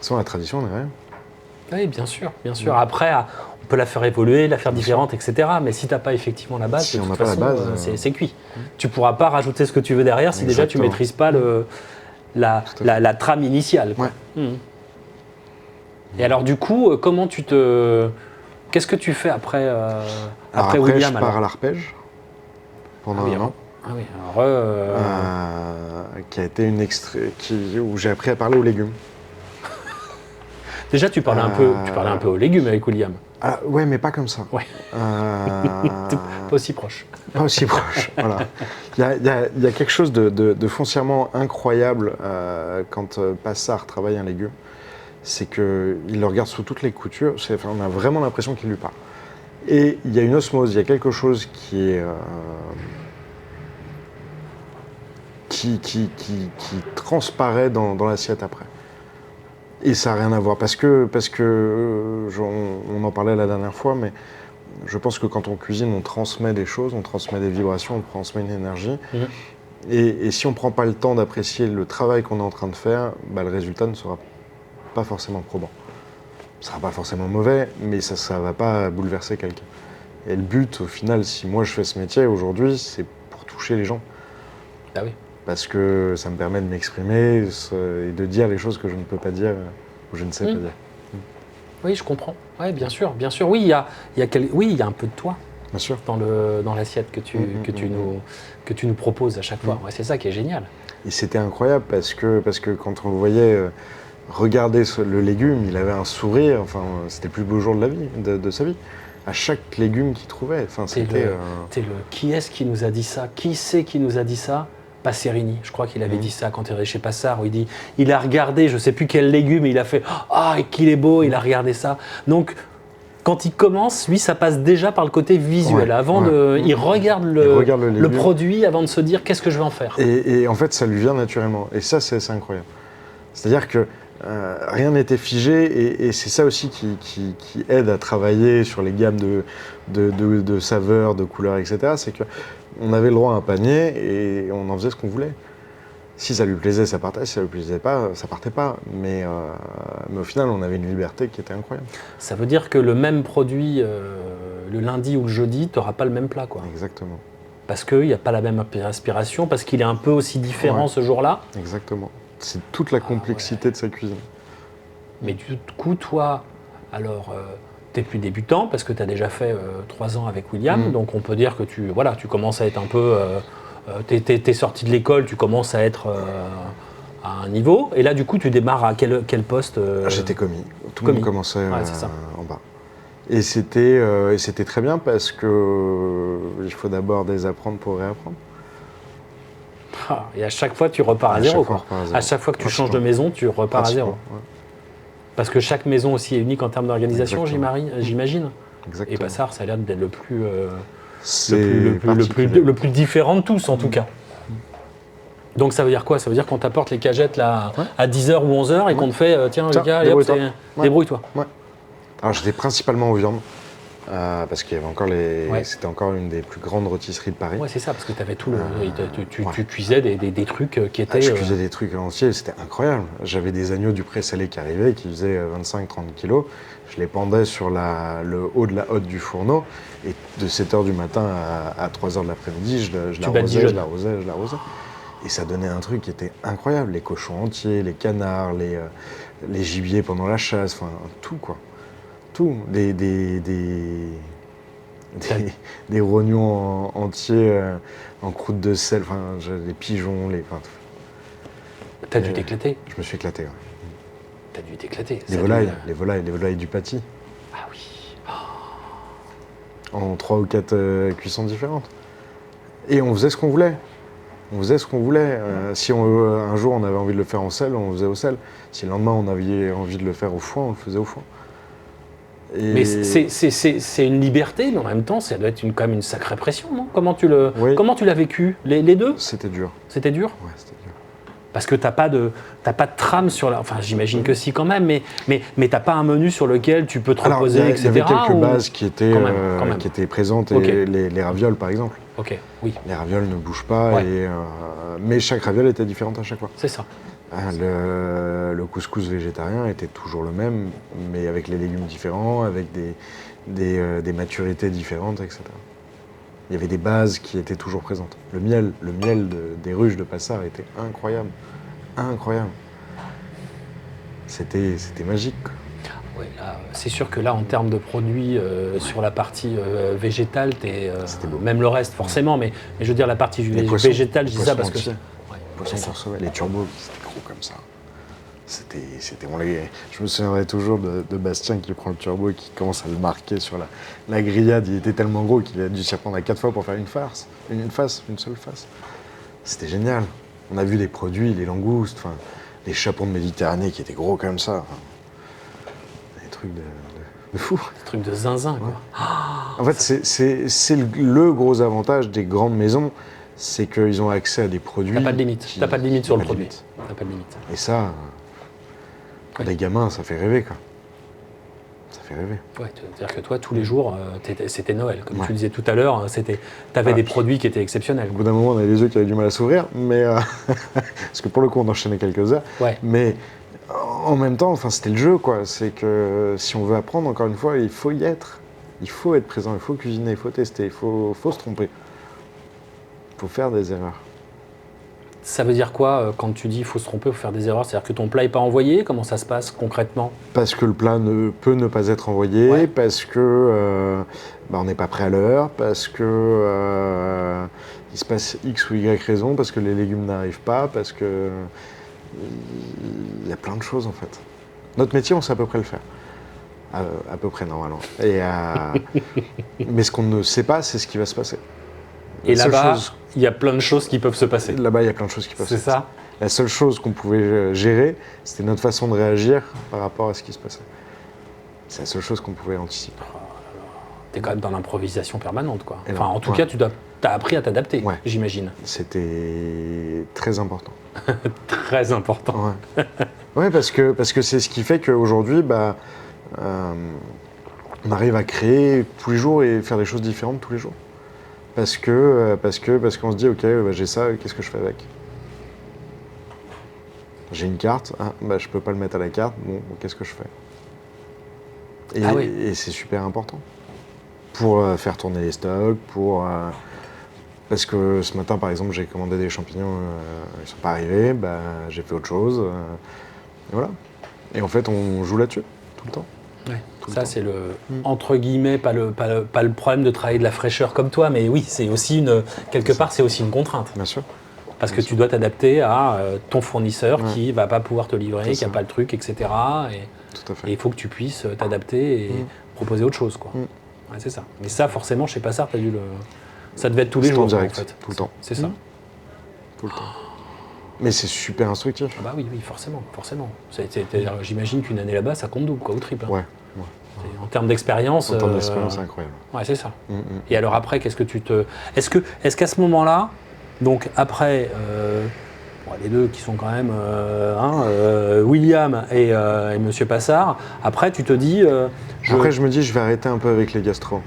Sans la tradition, on n'est rien. Oui, bien sûr, bien sûr. Après, on peut la faire évoluer, la faire différente, etc. Mais si tu n'as pas effectivement la base, si de on toute n'a pas façon, la base, c'est cuit. Tu ne pourras pas rajouter ce que tu veux derrière si déjà tu ne maîtrises pas la trame initiale. Quoi. Ouais. Et alors du coup, comment qu'est-ce que tu fais après William? Je pars à l'arpège pendant un an. Ah oui, alors... qui a été où j'ai appris à parler aux légumes. Déjà, tu parlais un peu aux légumes avec William. Ouais, mais pas comme ça. Ouais. Pas aussi proche. Pas aussi proche, voilà. Il y a quelque chose de foncièrement incroyable quand Passard travaille un légume. C'est qu'il le regarde sous toutes les coutures. On a vraiment l'impression qu'il lui parle. Et il y a une osmose, il y a quelque chose qui qui transparaît dans l'assiette après. Et ça n'a rien à voir, parce que on en parlait la dernière fois, mais je pense que quand on cuisine, on transmet des choses, on transmet des vibrations, on transmet une énergie. Et si on ne prend pas le temps d'apprécier le travail qu'on est en train de faire, bah, le résultat ne sera pas forcément probant. Ce ne sera pas forcément mauvais, mais ça ne va pas bouleverser quelqu'un. Et le but, au final, si moi je fais ce métier aujourd'hui, c'est pour toucher les gens. Ah oui. Parce que ça me permet de m'exprimer et de dire les choses que je ne peux pas dire ou je ne sais pas dire. Oui, je comprends. Oui, bien sûr, bien sûr. Oui, il y a un peu de toi Bien sûr. dans l'assiette que tu nous proposes à chaque fois. Ouais, c'est ça qui est génial. Et c'était incroyable parce que quand on le voyait regarder le légume, il avait un sourire. Enfin, c'était le plus beau jour de la vie, de sa vie. À chaque légume qu'il trouvait. Enfin, c'était. Qui est-ce qui nous a dit ça? Qui c'est qui nous a dit ça? Passerini, je crois qu'il avait dit ça quand il était chez Passard, où il dit, il a regardé, je ne sais plus quel légume, et il a fait « Ah, qu'il est beau !» Il a regardé ça. Donc, quand il commence, lui, ça passe déjà par le côté visuel. Il regarde le produit avant de se dire « Qu'est-ce que je vais en faire ?» Et en fait, ça lui vient naturellement. Et ça, c'est incroyable. C'est-à-dire que rien n'était figé, et c'est ça aussi qui aide à travailler sur les gammes de saveurs, de couleurs, etc. C'est qu'on avait le droit à un panier et on en faisait ce qu'on voulait. Si ça lui plaisait, ça partait. Si ça lui plaisait pas, ça partait pas. Mais au final, on avait une liberté qui était incroyable. Ça veut dire que le même produit, le lundi ou le jeudi, tu n'auras pas le même plat, quoi. Exactement. Parce qu'il n'y a pas la même inspiration, parce qu'il est un peu aussi différent ce jour-là. Exactement. C'est toute la complexité de sa cuisine. Mais du coup, toi, alors, tu n'es plus débutant parce que tu as déjà fait 3 ans avec William. Donc, on peut dire que tu commences à être un peu... tu es sorti de l'école, tu commences à être à un niveau. Et là, du coup, tu démarres à quel poste J'étais commis. Tout le monde commençait en bas. Et c'était très bien parce que il faut d'abord désapprendre pour réapprendre. Et à chaque fois, tu repars à zéro. À chaque fois que tu changes de maison, tu repars à zéro. Ouais. Parce que chaque maison aussi est unique en termes d'organisation, j'imagine. Exactement. Et Passard, ça a l'air d'être le plus différent de tous, en tout cas. Donc ça veut dire quoi? Ça veut dire qu'on t'apporte les cagettes là, à 10h ou 11h et qu'on te fait tiens, les gars, débrouille-toi. Ouais. Alors j'étais principalement aux viandes. Parce qu'il y avait encore c'était encore une des plus grandes rôtisseries de Paris. Ouais, c'est ça, parce que tu avais tout tu cuisais des trucs qui étaient... je cuisais des trucs entiers, c'était incroyable. J'avais des agneaux du pré-salé qui arrivaient, qui faisaient 25-30 kilos. Je les pendais sur le haut de la hotte du fourneau, et de 7h du matin à 3h de l'après-midi, je l'arrosais. Et ça donnait un truc qui était incroyable. Les cochons entiers, les canards, les gibiers pendant la chasse, enfin tout quoi. Tout, des rognons entiers en croûte de sel, enfin, les pigeons, T'as dû t'éclater. Je me suis éclaté. Ouais. T'as dû t'éclater. Les volailles du Paty. Ah oui. En 3 ou 4 cuissons différentes. Et on faisait ce qu'on voulait. Si un jour on avait envie de le faire en sel, on le faisait au sel. Si le lendemain on avait envie de le faire au foin, on le faisait au foin. Mais c'est une liberté, mais en même temps, ça doit être quand même une sacrée pression, non? Comment tu l'as vécu? Les deux? C'était dur. C'était dur? Ouais, c'était dur. Parce que t'as pas de trame sur la... Enfin, j'imagine que si quand même, mais t'as pas un menu sur lequel tu peux te reposer, etc. Il y avait quelques bases qui étaient présentes, et les ravioles, par exemple. Ok, oui. Les ravioles ne bougent pas, mais chaque raviole était différente à chaque fois. C'est ça. Le couscous végétarien était toujours le même, mais avec les légumes différents, avec des maturités différentes, etc. Il y avait des bases qui étaient toujours présentes. Le miel des ruches de Passard était incroyable. Incroyable. C'était magique. Ouais, c'est sûr que là, en termes de produits, sur la partie végétale, même le reste forcément, mais je veux dire la partie végétale, je dis ça parce que... Poissons qu'on recevait, les turbos, c'était gros comme ça. Je me souviendrai toujours de Bastien qui prend le turbo et qui commence à le marquer sur la grillade. Il était tellement gros qu'il a dû s'y reprendre à 4 fois pour faire une seule face. C'était génial. On a vu des produits, les langoustes, les chapons de Méditerranée qui étaient gros comme ça. Des trucs de fou. Des trucs de zinzin, quoi. En fait, c'est le gros avantage des grandes maisons. c'est qu'ils ont accès à des produits. T'as pas de limite. T'as pas de limite sur le produit. limite. T'as pas de limite. Et ça, pour des gamins, ça fait rêver, quoi. Ça fait rêver. Ouais, c'est-à-dire que toi, tous les jours, c'était Noël. Comme Ouais. tu disais tout à l'heure, t'avais des produits qui étaient exceptionnels. Au bout d'un moment, on avait les yeux qui avaient du mal à s'ouvrir, mais parce que pour le coup, on enchaînait quelques heures. Ouais. Mais en même temps, enfin, c'était le jeu, quoi. C'est que si on veut apprendre, encore une fois, il faut y être. Il faut être présent, il faut cuisiner, il faut tester, il faut se tromper. Il faut faire des erreurs. Ça veut dire quoi quand tu dis il faut se tromper, il faut faire des erreurs? C'est-à-dire que ton plat n'est pas envoyé? Comment ça se passe concrètement? Parce que le plat peut ne pas être envoyé, Ouais. parce que on n'est pas prêt à l'heure, parce que il se passe X ou Y raison, parce que les légumes n'arrivent pas, parce que il y a plein de choses en fait. Notre métier, on sait à peu près le faire. À peu près normalement. Mais ce qu'on ne sait pas, c'est ce qui va se passer. Et La seule là-bas, chose- il y a plein de choses qui peuvent se passer. Là-bas, il y a plein de choses qui peuvent se C'est passer. ça? La seule chose qu'on pouvait gérer, c'était notre façon de réagir par rapport à ce qui se passait. C'est la seule chose qu'on pouvait anticiper. T'es quand même dans l'improvisation permanente, quoi. Et Enfin, non, en tout ouais. cas, t'as appris à t'adapter, Ouais. j'imagine. C'était très important. Très important. Ouais, ouais parce que c'est ce qui fait qu'aujourd'hui, on arrive à créer tous les jours et faire des choses différentes tous les jours. Parce qu'on se dit, ok, j'ai ça, qu'est-ce que je fais avec? J'ai une carte, je peux pas le mettre à la carte, bon, qu'est-ce que je fais? Ah oui. Et c'est super important. Pour faire tourner les stocks, parce que ce matin, par exemple, j'ai commandé des champignons, ils sont pas arrivés, j'ai fait autre chose. Et voilà. Et en fait, on joue là-dessus, tout le temps. Ouais. Tout le Ça, temps. c'est le, entre guillemets, pas le problème de travailler de la fraîcheur comme toi, mais oui, c'est aussi quelque part, c'est aussi une contrainte. Bien sûr. Parce que tu dois t'adapter à ton fournisseur Ouais. qui va pas pouvoir te livrer, C'est qui a ça. pas le truc, etc. Et Tout à fait. il faut que tu puisses t'adapter et proposer autre chose, quoi. Ouais, c'est ça. Mais ça, forcément, chez Passard, ça devait être tous les C'est en jours, direct, quoi, en fait. tout le temps. C'est ça. Tout le temps. Mais c'est super instructif. Ah bah oui, forcément. J'imagine qu'une année là-bas, ça compte double, quoi, au triple. Hein. Ouais. En termes d'expérience. En termes d'expérience, c'est incroyable. Ouais, c'est ça. Mm. Et alors après, qu'est-ce que tu te... Est-ce qu'à ce moment-là, donc après, les deux qui sont quand même William et Monsieur Passard, après tu te dis... Après, je me dis, je vais arrêter un peu avec les gastros.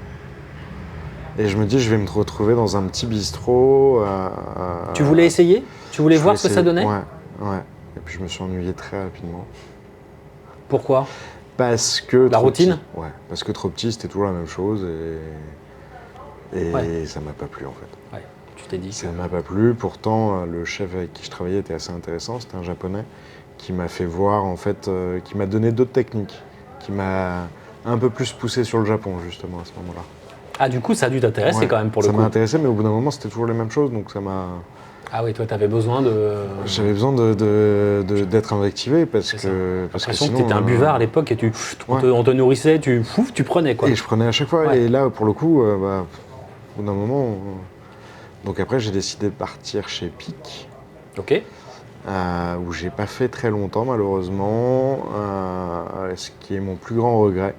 Et je me dis, je vais me retrouver dans un petit bistrot. Tu voulais essayer? Tu voulais je voir vais ce que ça essayer. donnait? Ouais. Et puis je me suis ennuyé très rapidement. Pourquoi? Parce que La trop routine? petit. Ouais, parce que trop petit, c'était toujours la même chose et Ouais. ça m'a pas plu en fait. Ouais, tu t'es dit. Ça m'a pas plu. Pourtant, le chef avec qui je travaillais était assez intéressant. C'était un japonais qui m'a fait voir en fait, qui m'a donné d'autres techniques, qui m'a un peu plus poussé sur le Japon justement à ce moment-là. Ah, du coup, ça a dû t'intéresser Ouais, quand même pour le ça coup. m'a intéressé, mais au bout d'un moment, c'était toujours les mêmes choses, donc ça m'a. Ah oui, toi, t'avais besoin de... J'avais besoin d'être invectivé parce que l'impression que sinon, t'étais un buvard à l'époque et on te nourrissait, tu prenais quoi. Et je prenais à chaque fois. Ouais. Et là, pour le coup, au bout d'un moment. Donc après, j'ai décidé de partir chez Pic, Ok. où j'ai pas fait très longtemps malheureusement, ce qui est mon plus grand regret.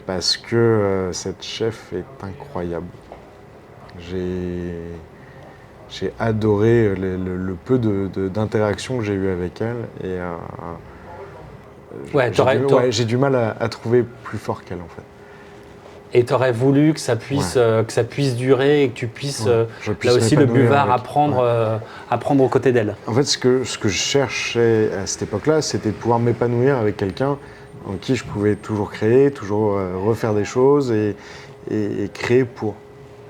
Parce que cette chef est incroyable. J'ai adoré le peu d'interactions que j'ai eu avec elle et Ouais, j'ai du mal à trouver plus fort qu'elle en fait. Et t'aurais voulu que ça puisse durer et que tu puisses, Je puisse là aussi, le m'épanouir buvard avec. apprendre aux côtés d'elle. En fait, ce que je cherchais à cette époque-là, c'était de pouvoir m'épanouir avec quelqu'un en qui je pouvais toujours créer, toujours refaire des choses et créer pour.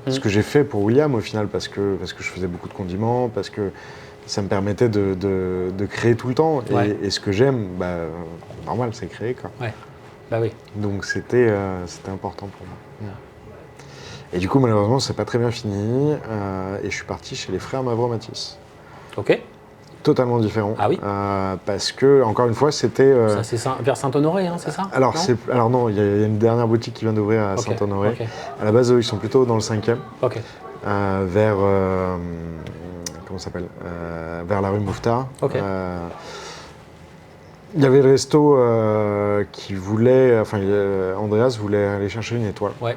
Ce que j'ai fait pour William au final, parce que je faisais beaucoup de condiments, parce que ça me permettait de créer tout le temps. Ouais. Et ce que j'aime, normal, c'est créer, quoi. Ouais. Bah oui. Donc c'était important pour moi. Et du coup, malheureusement, c'est pas très bien fini. Et je suis parti chez les frères Mavromatis. Ok. Totalement différent. Ah oui. Parce que, encore une fois, c'était. Ça, c'est vers Saint-Honoré, hein, c'est ça? Alors non, il y a une dernière boutique qui vient d'ouvrir à Ok, Saint-Honoré. ok. À la base, eux, ils sont plutôt dans le 5e, Ok. vers. Comment ça s'appelle vers la rue Mouffetard. Ok. Il y avait le resto qui voulait. Andreas voulait aller chercher une étoile. Ouais.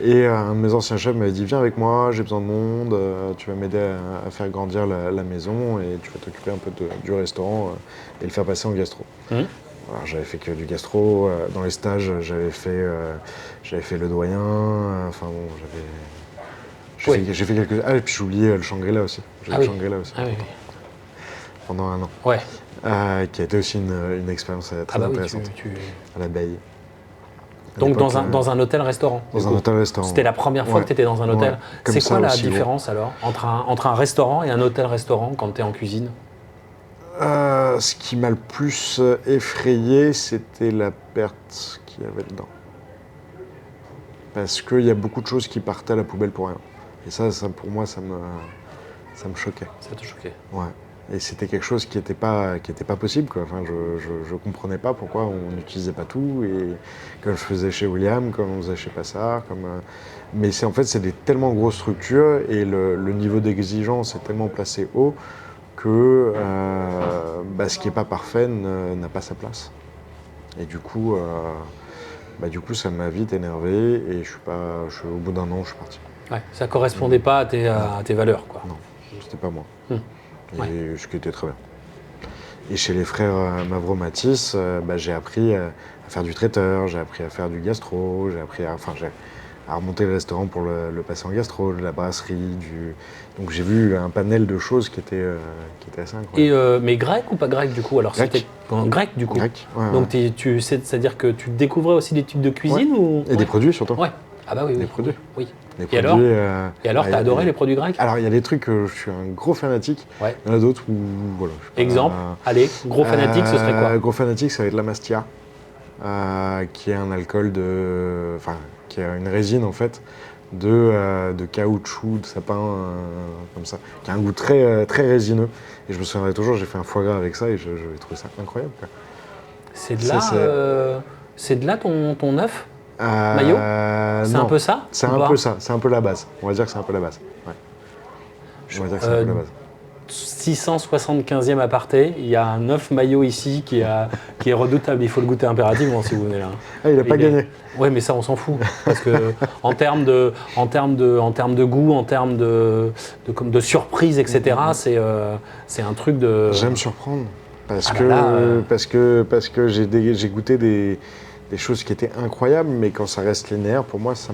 Et un de mes anciens chefs m'avait dit viens avec moi, j'ai besoin de monde, tu vas m'aider à faire grandir la maison et tu vas t'occuper un peu du restaurant et le faire passer en gastro. Alors, j'avais fait que du gastro, dans les stages j'avais fait le doyen, enfin bon j'ai fait quelques... Ah et puis j'ai oublié le Shangri-La aussi, j'ai fait le Shangri-La aussi pendant un an, qui a été aussi une expérience très intéressante à l'abeille. Donc dans un hôtel-restaurant. Dans un hôtel-restaurant. C'était la première fois que tu étais dans un hôtel. C'est quoi la aussi, différence alors entre un restaurant et un hôtel-restaurant quand tu es en cuisine? Ce qui m'a le plus effrayé, c'était la perte qu'il y avait dedans. Parce qu'il y a beaucoup de choses qui partaient à la poubelle pour rien. Et ça pour moi, ça me choquait. Ça te choquait? Ouais. Et c'était quelque chose qui était pas possible, quoi. Enfin, je comprenais pas pourquoi on n'utilisait pas tout. Et comme je faisais chez William, comme on faisait chez Passard, mais c'est c'est des tellement grosses structures et le niveau d'exigence est tellement placé haut que ce qui n'est pas parfait n'a pas sa place. Et du coup, ça m'a vite énervé et au bout d'un an, je suis parti. Ouais, ça correspondait pas à tes valeurs, quoi. Non, c'était pas moi. Et ce qui était très bien. Et chez les frères Mavromatis, j'ai appris à faire du traiteur, j'ai appris à faire du gastro, j'ai appris à remonter le restaurant pour le passer en gastro, de la brasserie, donc j'ai vu un panel de choses qui était assez incroyable. Mais grec ou pas grec du coup? Alors grec. C'était grec du coup. Grec, ouais. Donc c'est-à-dire que tu découvrais aussi des types de cuisine ou Et des produits surtout. Ouais. Ah bah oui. Des produits. Oui. Des Et produits, alors, t'as adoré les produits grecs? Alors il y a des trucs que je suis un gros fanatique. Ouais. Il y en a d'autres où voilà. Exemple. Allez, gros fanatique, ce serait quoi? Gros fanatique, ça va être la mastia, qui est un alcool qui est une résine en fait de caoutchouc, de sapin, comme ça, qui a un goût très, très résineux. Et je me souviendrai toujours, j'ai fait un foie gras avec ça et j'ai trouvé ça incroyable, quoi. C'est de là ton œuf maillot? C'est un peu ça? C'est un peu ça, c'est un peu la base. On va dire que c'est un peu la base. Ouais. On va dire que c'est un peu la base. 675e aparté, il y a un œuf maillot ici qui est redoutable. Il faut le goûter impérativement si vous venez là. Ah, il n'a pas gagné. Ouais, mais ça on s'en fout parce que en termes de goût, en termes de surprise, etc. C'est un truc de. J'aime surprendre parce que j'ai goûté des choses qui étaient incroyables, mais quand ça reste linéaire, pour moi, ça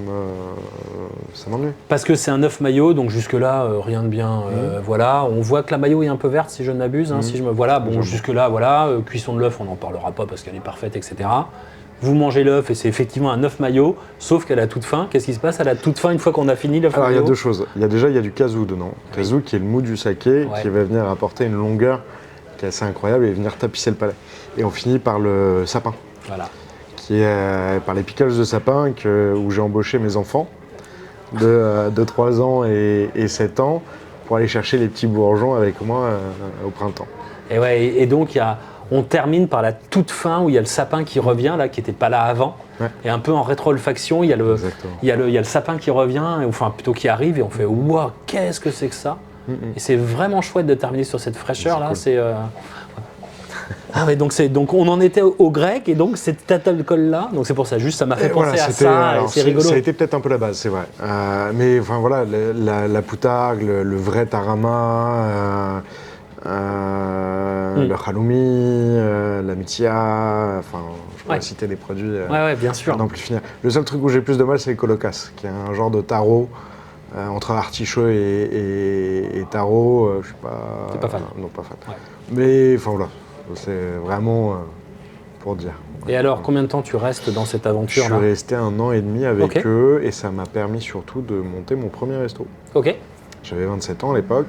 m'ennuie. Parce que c'est un œuf maillot, donc jusque-là, rien de bien. Voilà, on voit que la maillot est un peu verte, si je ne m'abuse. Jusque-là, voilà, cuisson de l'œuf, on n'en parlera pas parce qu'elle est parfaite, etc. Vous mangez l'œuf et c'est effectivement un œuf maillot, sauf qu'à la toute fin, qu'est-ce qui se passe à la toute fin une fois qu'on a fini l'œuf maillot? Alors il y a deux choses. Il y a du kazou dedans. Kazou qui est le mou du saké, qui va venir apporter une longueur qui est assez incroyable et venir tapisser le palais. Et on finit par le sapin. Voilà. Qui est par les pickles de sapin où j'ai embauché mes enfants de 3 ans et 7 ans pour aller chercher les petits bourgeons avec moi au printemps. Et donc on termine par la toute fin où il y a le sapin qui revient, là, qui n'était pas là avant. Ouais. Et un peu en rétro-olfaction, il y a le sapin qui revient, enfin plutôt qui arrive, et on fait « Waouh, qu'est-ce que c'est que ça ?» Et c'est vraiment chouette de terminer sur cette fraîcheur-là. Ah ouais, donc on en était au grec, et donc cet alcool-là, donc c'est pour ça, juste ça m'a fait penser à ça, et c'est rigolo. Ça a été peut-être un peu la base, c'est vrai. Mais enfin voilà, la poutargue, le vrai tarama, le halloumi, la mitia, enfin je pourrais citer des produits bien sûr. Non plus finir. Le seul truc où j'ai plus de mal, c'est le colocasse, qui est un genre de taro entre artichaut et taro. Je suis pas. T'es pas fan? Non, pas fan. Ouais. Mais enfin voilà, c'est vraiment pour dire. Et alors, combien de temps tu restes dans cette aventure-là? Je suis resté 1 an et demi avec eux, et ça m'a permis surtout de monter mon premier resto. Ok. J'avais 27 ans à l'époque.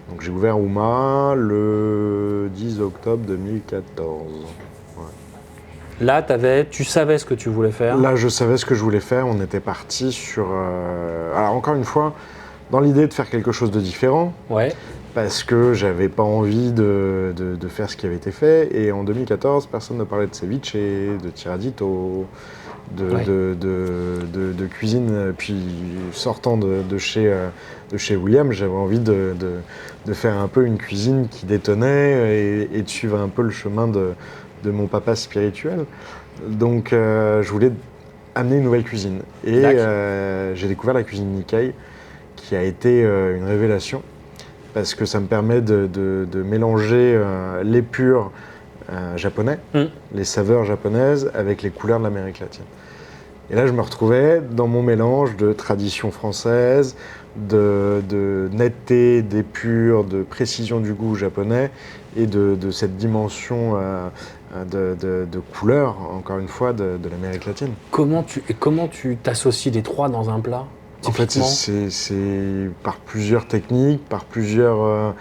Donc j'ai ouvert Ouma le 10 octobre 2014. Ouais. Là, tu savais ce que tu voulais faire? Là, je savais ce que je voulais faire. On était parti sur... Alors encore une fois, dans l'idée de faire quelque chose de différent. Ouais. Parce que j'avais pas envie de faire ce qui avait été fait. Et en 2014, personne ne parlait de ceviche, de tiradito, de cuisine. Puis sortant de chez William, j'avais envie de faire un peu une cuisine qui détonnait et de suivre un peu le chemin de mon papa spirituel. Donc je voulais amener une nouvelle cuisine. Et j'ai découvert la cuisine Nikkei, qui a été une révélation, parce que ça me permet de mélanger l'épure japonais, les saveurs japonaises, avec les couleurs de l'Amérique latine. Et là, je me retrouvais dans mon mélange de tradition française, de netteté, d'épure, de précision du goût japonais, et de cette dimension de couleur, encore une fois, de l'Amérique latine. Comment tu t'associes les trois dans un plat? En fait, c'est par plusieurs techniques, par plusieurs...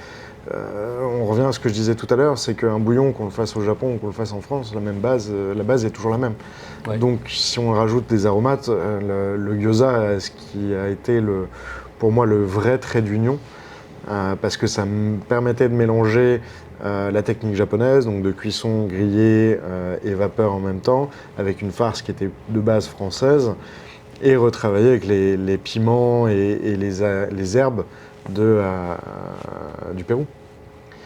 on revient à ce que je disais tout à l'heure, c'est qu'un bouillon, qu'on le fasse au Japon ou qu'on le fasse en France, la base est toujours la même. Ouais. Donc, si on rajoute des aromates, le gyoza, ce qui a été pour moi le vrai trait d'union, parce que ça me permettait de mélanger la technique japonaise, donc de cuisson, grillé et vapeur en même temps, avec une farce qui était de base française, et retravailler avec les piments et les herbes du Pérou.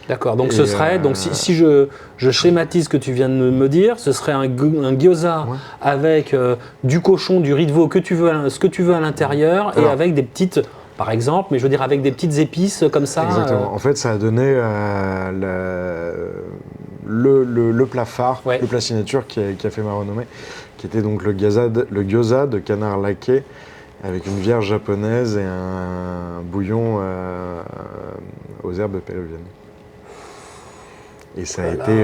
D'accord, donc ce serait, si je schématise ce que tu viens de me dire, ce serait un gyoza avec du cochon, du riz de veau, ce que tu veux à l'intérieur, et avec des petites, par exemple, mais je veux dire avec des petites épices comme ça. Exactement, en fait ça a donné le plat phare, le plat signature qui a fait ma renommée, qui était donc le gyoza de canard laqué, avec une vierge japonaise et un bouillon aux herbes péruviennes. Et ça a été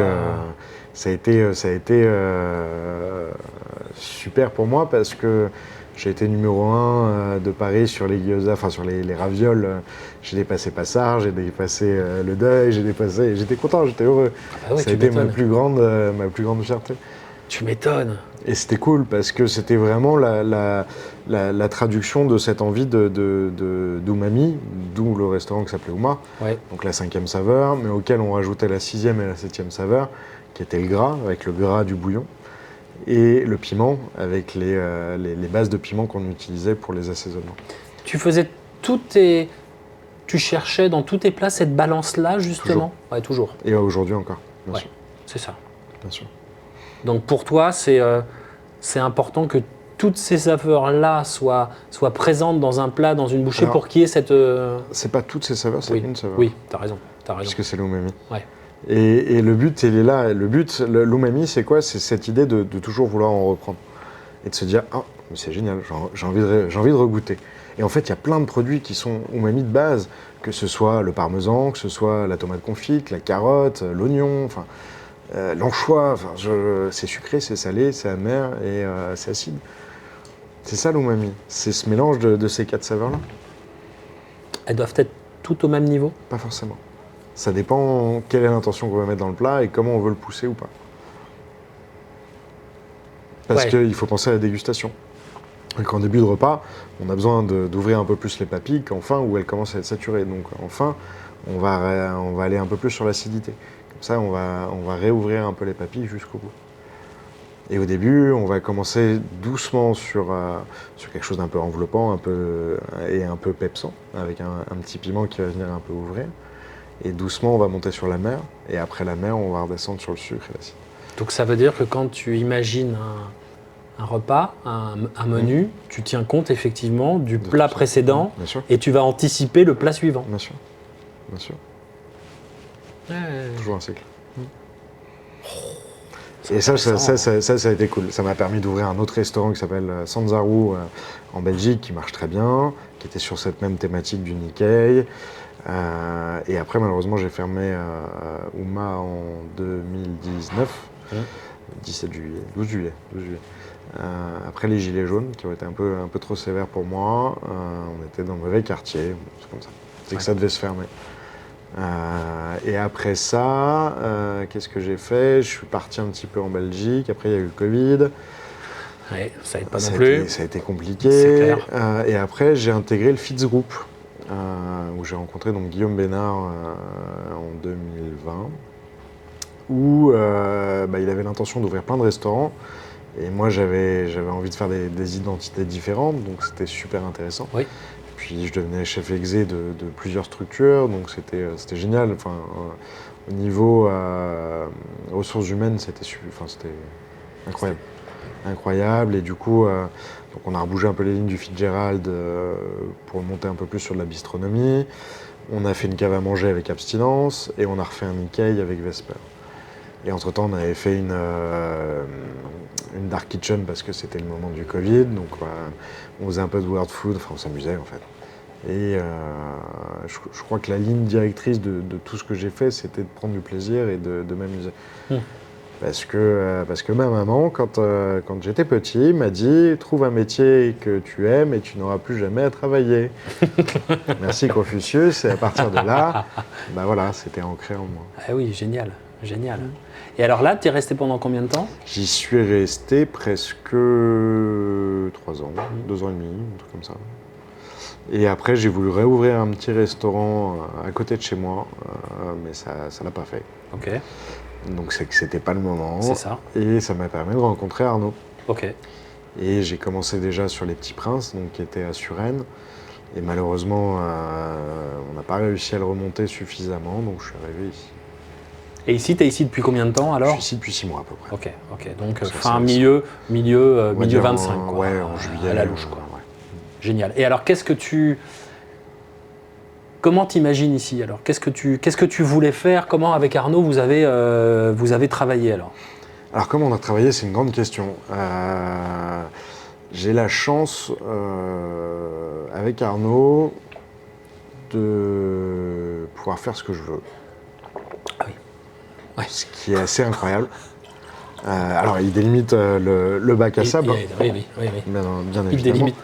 super pour moi, parce que j'ai été numéro 1 de Paris sur les gyoza, enfin sur les ravioles. J'ai dépassé Passard, j'ai dépassé le Deuil, j'étais content, j'étais heureux. Ah ouais, ça a été ma plus grande fierté. Tu m'étonnes. Et c'était cool, parce que c'était vraiment la traduction de cette envie d'umami, d'où le restaurant qui s'appelait Uma, donc la 5e saveur, mais auquel on rajoutait la 6e et la 7e saveur, qui était le gras, avec le gras du bouillon, et le piment, avec les bases de piment qu'on utilisait pour les assaisonnements. Tu cherchais dans tous tes plats cette balance-là, justement? Toujours. Toujours. Et aujourd'hui encore, bien sûr. C'est ça. Bien sûr. Donc pour toi, c'est important que toutes ces saveurs-là soient présentes dans un plat, dans une bouchée. Alors, pour qu'il y ait cette... C'est pas toutes ces saveurs, c'est une saveur. Oui, t'as raison. Parce que c'est l'umami. Ouais. Et le but, il est là. L'umami, c'est quoi? C'est cette idée de toujours vouloir en reprendre. Et de se dire, ah, mais c'est génial, j'ai envie de regoûter. Et en fait, il y a plein de produits qui sont umami de base, que ce soit le parmesan, que ce soit la tomate confite, la carotte, l'oignon, enfin... l'anchois, c'est sucré, c'est salé, c'est amer et c'est acide. C'est ça l'umami, c'est ce mélange de ces 4 saveurs-là. Elles doivent être toutes au même niveau? Pas forcément. Ça dépend quelle est l'intention qu'on va mettre dans le plat et comment on veut le pousser ou pas. Parce qu'il faut penser à la dégustation. Et qu'en début de repas, on a besoin d'ouvrir un peu plus les papilles qu'en fin, où elles commencent à être saturées. Donc en fin, on va aller un peu plus sur l'acidité. Comme ça, on va réouvrir un peu les papilles jusqu'au bout. Et au début, on va commencer doucement sur quelque chose d'un peu enveloppant, un peu pepsant, avec un petit piment qui va venir un peu ouvrir. Et doucement, on va monter sur la mer. Et après la mer, on va redescendre sur le sucre et l'acide. Donc ça veut dire que quand tu imagines un repas, un menu, tu tiens compte effectivement du plat précédent et tu vas anticiper le plat suivant. Bien sûr. Bien sûr. Toujours un cycle. Et ça a été cool. Ça m'a permis d'ouvrir un autre restaurant qui s'appelle Sanzaru en Belgique, qui marche très bien, qui était sur cette même thématique du Nikkei. Et après, malheureusement, j'ai fermé Uma en 2019, 12 juillet. Après les gilets jaunes, qui ont été un peu trop sévères pour moi, on était dans le mauvais quartier, c'est comme ça. C'est que ça devait se fermer. Et après ça, qu'est-ce que j'ai fait? Je suis parti un petit peu en Belgique, après il y a eu le Covid. Ouais, ça aide pas non plus. Ça a été compliqué. C'est clair. Et après, j'ai intégré le Fitz Group, où j'ai rencontré donc Guillaume Bénard en 2020, où il avait l'intention d'ouvrir plein de restaurants. Et moi, j'avais envie de faire des identités différentes, donc c'était super intéressant. Oui. Puis je devenais chef exé de plusieurs structures, donc c'était génial. Enfin, au niveau ressources humaines, c'était incroyable. incroyable. Et du coup, donc on a rebougé un peu les lignes du Fitzgerald pour monter un peu plus sur de la bistronomie. On a fait une cave à manger avec Abstinence et on a refait un Mickey avec Vesper. Et entre-temps, on avait fait une dark kitchen parce que c'était le moment du Covid. Donc on faisait un peu de world food, enfin on s'amusait en fait. Et je crois que la ligne directrice de tout ce que j'ai fait, c'était de prendre du plaisir et de m'amuser. Parce que ma maman, quand j'étais petit, m'a dit « Trouve un métier que tu aimes et tu n'auras plus jamais à travailler. » Merci Confucius, et à partir de là, bah voilà, c'était ancré en moi. Ah oui, génial, génial. Et alors là, tu es resté pendant combien de temps? J'y suis resté presque 3 ans, 2 ans et demi, un truc comme ça. Et après, j'ai voulu réouvrir un petit restaurant à côté de chez moi, mais ça l'a pas fait. Ok. Donc c'est que c'était pas le moment. C'est ça. Et ça m'a permis de rencontrer Arnaud. Ok. Et j'ai commencé déjà sur les Petits Princes, donc qui était à Suresnes. Et malheureusement, on n'a pas réussi à le remonter suffisamment, donc je suis arrivé ici. Et ici, tu es ici depuis combien de temps alors? Je suis ici depuis 6 mois à peu près. Ok, ok. Donc Ça, fin c'est- milieu On va dire 25 en- quoi. Ouais, en juillet. À la louche quoi. Ouais. Génial. Et alors comment t'imagines ici alors qu'est-ce que tu voulais faire? Comment avec Arnaud vous avez travaillé alors? Alors comment on a travaillé, c'est une grande question. J'ai la chance, avec Arnaud, de pouvoir faire ce que je veux. Ah oui. Ouais. Ce qui est assez incroyable. Alors il délimite le bac à sable, Oui, oui. bien Il évidemment. délimite.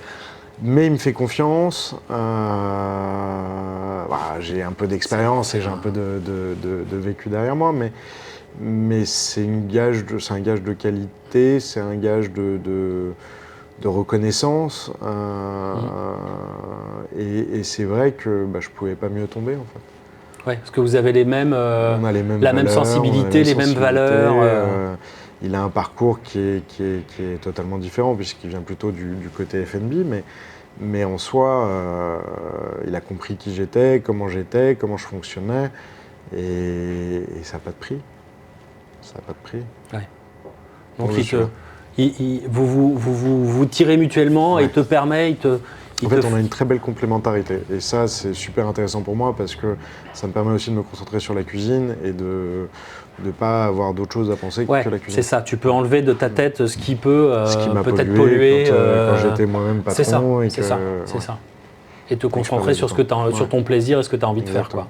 Mais il me fait confiance. J'ai un peu d'expérience et j'ai un peu de vécu derrière moi, mais c'est un gage de qualité, c'est un gage de reconnaissance. Et c'est vrai que je ne pouvais pas mieux tomber en fait. Ouais, parce que vous avez les mêmes, On a les mêmes la même valeurs, sensibilité, on a les mêmes sensibilités, valeurs. Il a un parcours qui est totalement différent puisqu'il vient plutôt du côté F&B, mais en soi, il a compris qui j'étais, comment je fonctionnais, et ça n'a pas de prix. Ça n'a pas de prix. Ouais. Pour Donc le vous tirez mutuellement et Ouais. il te permet, En fait, on a une très belle complémentarité. Et ça, c'est super intéressant pour moi parce que ça me permet aussi de me concentrer sur la cuisine et de ne pas avoir d'autre chose à penser Ouais, que la cuisine. c'est ça. Tu peux enlever de ta tête ce qui peut Ce qui m'a peut-être pollué polluer. quand j'étais moi-même C'est ça, patron. c'est ça. Et te concentrer perds sur, du temps. sur ton plaisir et ce que tu as envie de faire. Exactement.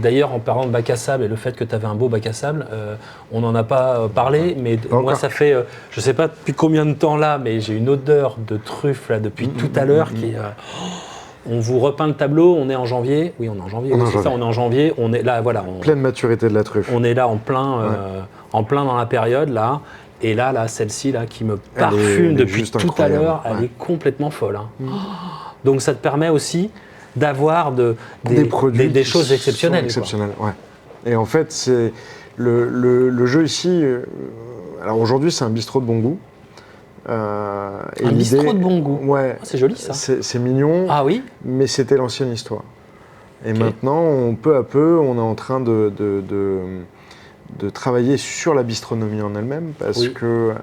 D'ailleurs, en parlant de bac à sable et le fait que tu avais un beau bac à sable, on n'en a pas parlé, mais moi, encore. ça fait, je ne sais pas depuis combien de temps là, mais j'ai une odeur de truffe là, depuis tout à l'heure qui on vous repeint le tableau, on est en janvier. Oui, on est en janvier. On est en c'est ça, janvier. on est en janvier. On est là, voilà. Pleine maturité de la truffe. On est là en plein dans la période là. Et là, celle-ci là qui me parfume elle est depuis juste tout à incroyable. l'heure, elle Ouais. est complètement folle. Hein. Donc ça te permet aussi d'avoir Des produits des qui choses sont exceptionnelles. exceptionnelles, ouais. Et en fait, c'est le jeu ici. Alors aujourd'hui, c'est un bistrot de bon goût. Et Un l'idée- bistrot de bon goût. Ouais. Ah, c'est joli ça. C'est mignon, Ah oui. mais c'était l'ancienne histoire. Et Ok. maintenant, peu à peu, on est en train de travailler sur la bistronomie en elle-même, parce Oui. que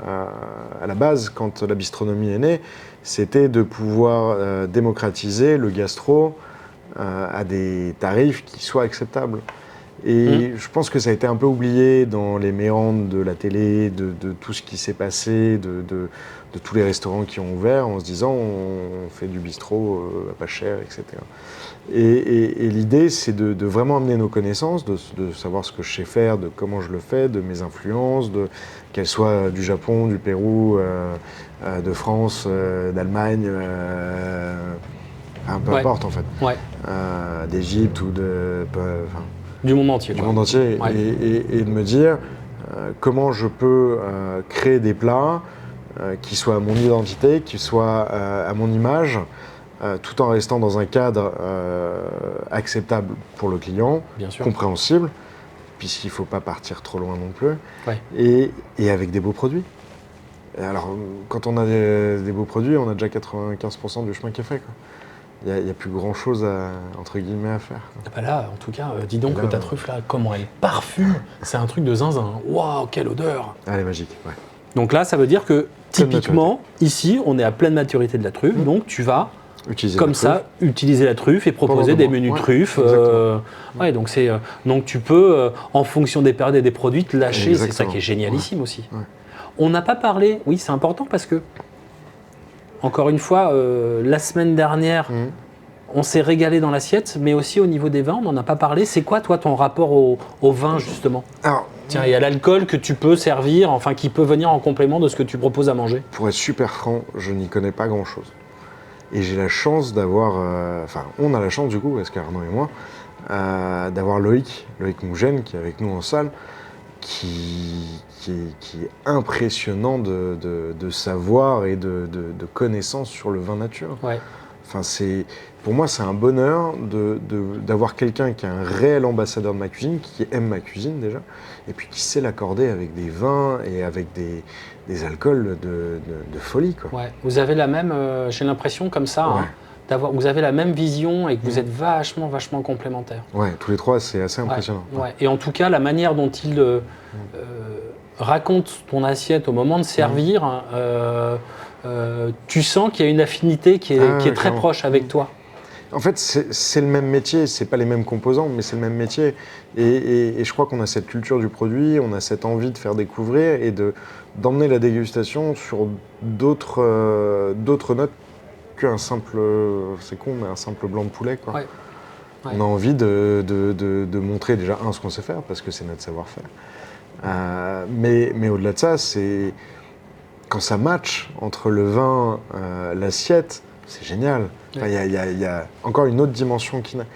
à la base, quand la bistronomie est née, c'était de pouvoir démocratiser le gastro à des tarifs qui soient acceptables. Et je pense que ça a été un peu oublié dans les méandres de la télé, de tout ce qui s'est passé, de tous les restaurants qui ont ouvert, en se disant on fait du bistrot à pas cher, etc. Et l'idée, c'est de vraiment amener nos connaissances, de savoir ce que je sais faire, de comment je le fais, de mes influences, qu'elles soient du Japon, du Pérou, de France, d'Allemagne, peu Ouais. importe en fait, Ouais. d'Égypte ou Du monde entier. du quoi. monde entier, Ouais. et de me dire comment je peux créer des plats qui soient à mon identité, qui soient à mon image, tout en restant dans un cadre acceptable pour le client, Bien sûr. compréhensible, puisqu'il ne faut pas partir trop loin non plus, Ouais. et avec des beaux produits. Et alors, quand on a des beaux produits, on a déjà 95% du chemin qui est fait, quoi. Il n'y a plus grand-chose entre guillemets à faire. Bah là, en tout cas, dis donc Là, que ta truffe là, comment elle parfume, c'est un truc de zinzin. Waouh, quelle odeur! Ah, elle est magique, ouais. Donc là, ça veut dire que Pleine typiquement, ici, on est à pleine maturité de la truffe, donc tu vas Utiliser comme la ça truffe. utiliser la truffe et proposer Pendant des deux mois. menus Ouais, truffes. exactement. Ouais, donc tu peux, en fonction des périodes et des produits, te lâcher. C'est ça Exactement. qui est génialissime aussi. Ouais. On n'a pas parlé, oui, c'est important parce que, encore une fois, la semaine dernière, on s'est régalé dans l'assiette, mais aussi au niveau des vins, on n'en a pas parlé. C'est quoi, toi, ton rapport au vin, justement? Alors, Tiens, il y a l'alcool que tu peux servir, enfin, qui peut venir en complément de ce que tu proposes à manger. pour être super franc, je n'y connais pas grand-chose. Et j'ai la chance d'avoir, enfin, on a la chance du coup, parce qu'Arnaud et moi, d'avoir Loïc Mougène qui est avec nous en salle, qui est impressionnant de savoir et de connaissances sur le vin nature. Ouais. Enfin, pour moi, c'est un bonheur d'avoir quelqu'un qui est un réel ambassadeur de ma cuisine, qui aime ma cuisine déjà, et puis qui sait l'accorder avec des vins et avec des alcools de folie, quoi. Ouais. Vous avez la même, j'ai l'impression comme ça, Ouais. vous avez la même vision et que vous êtes vachement complémentaires. Ouais, tous les trois, c'est assez impressionnant. Ouais. Et en tout cas, la manière dont il raconte ton assiette au moment de servir, tu sens qu'il y a une affinité qui est très clairement. proche avec toi. En fait, c'est le même métier, c'est pas les mêmes composants, mais c'est le même métier. Et je crois qu'on a cette culture du produit, on a cette envie de faire découvrir et d'emmener la dégustation sur d'autres notes qu'un simple, c'est con, mais un simple blanc de poulet, quoi. Ouais. On a envie de montrer déjà, ce qu'on sait faire, parce que c'est notre savoir-faire. Mais au-delà de ça, c'est quand ça match entre le vin, l'assiette, c'est génial. Enfin, il y a encore une autre dimension qui naît.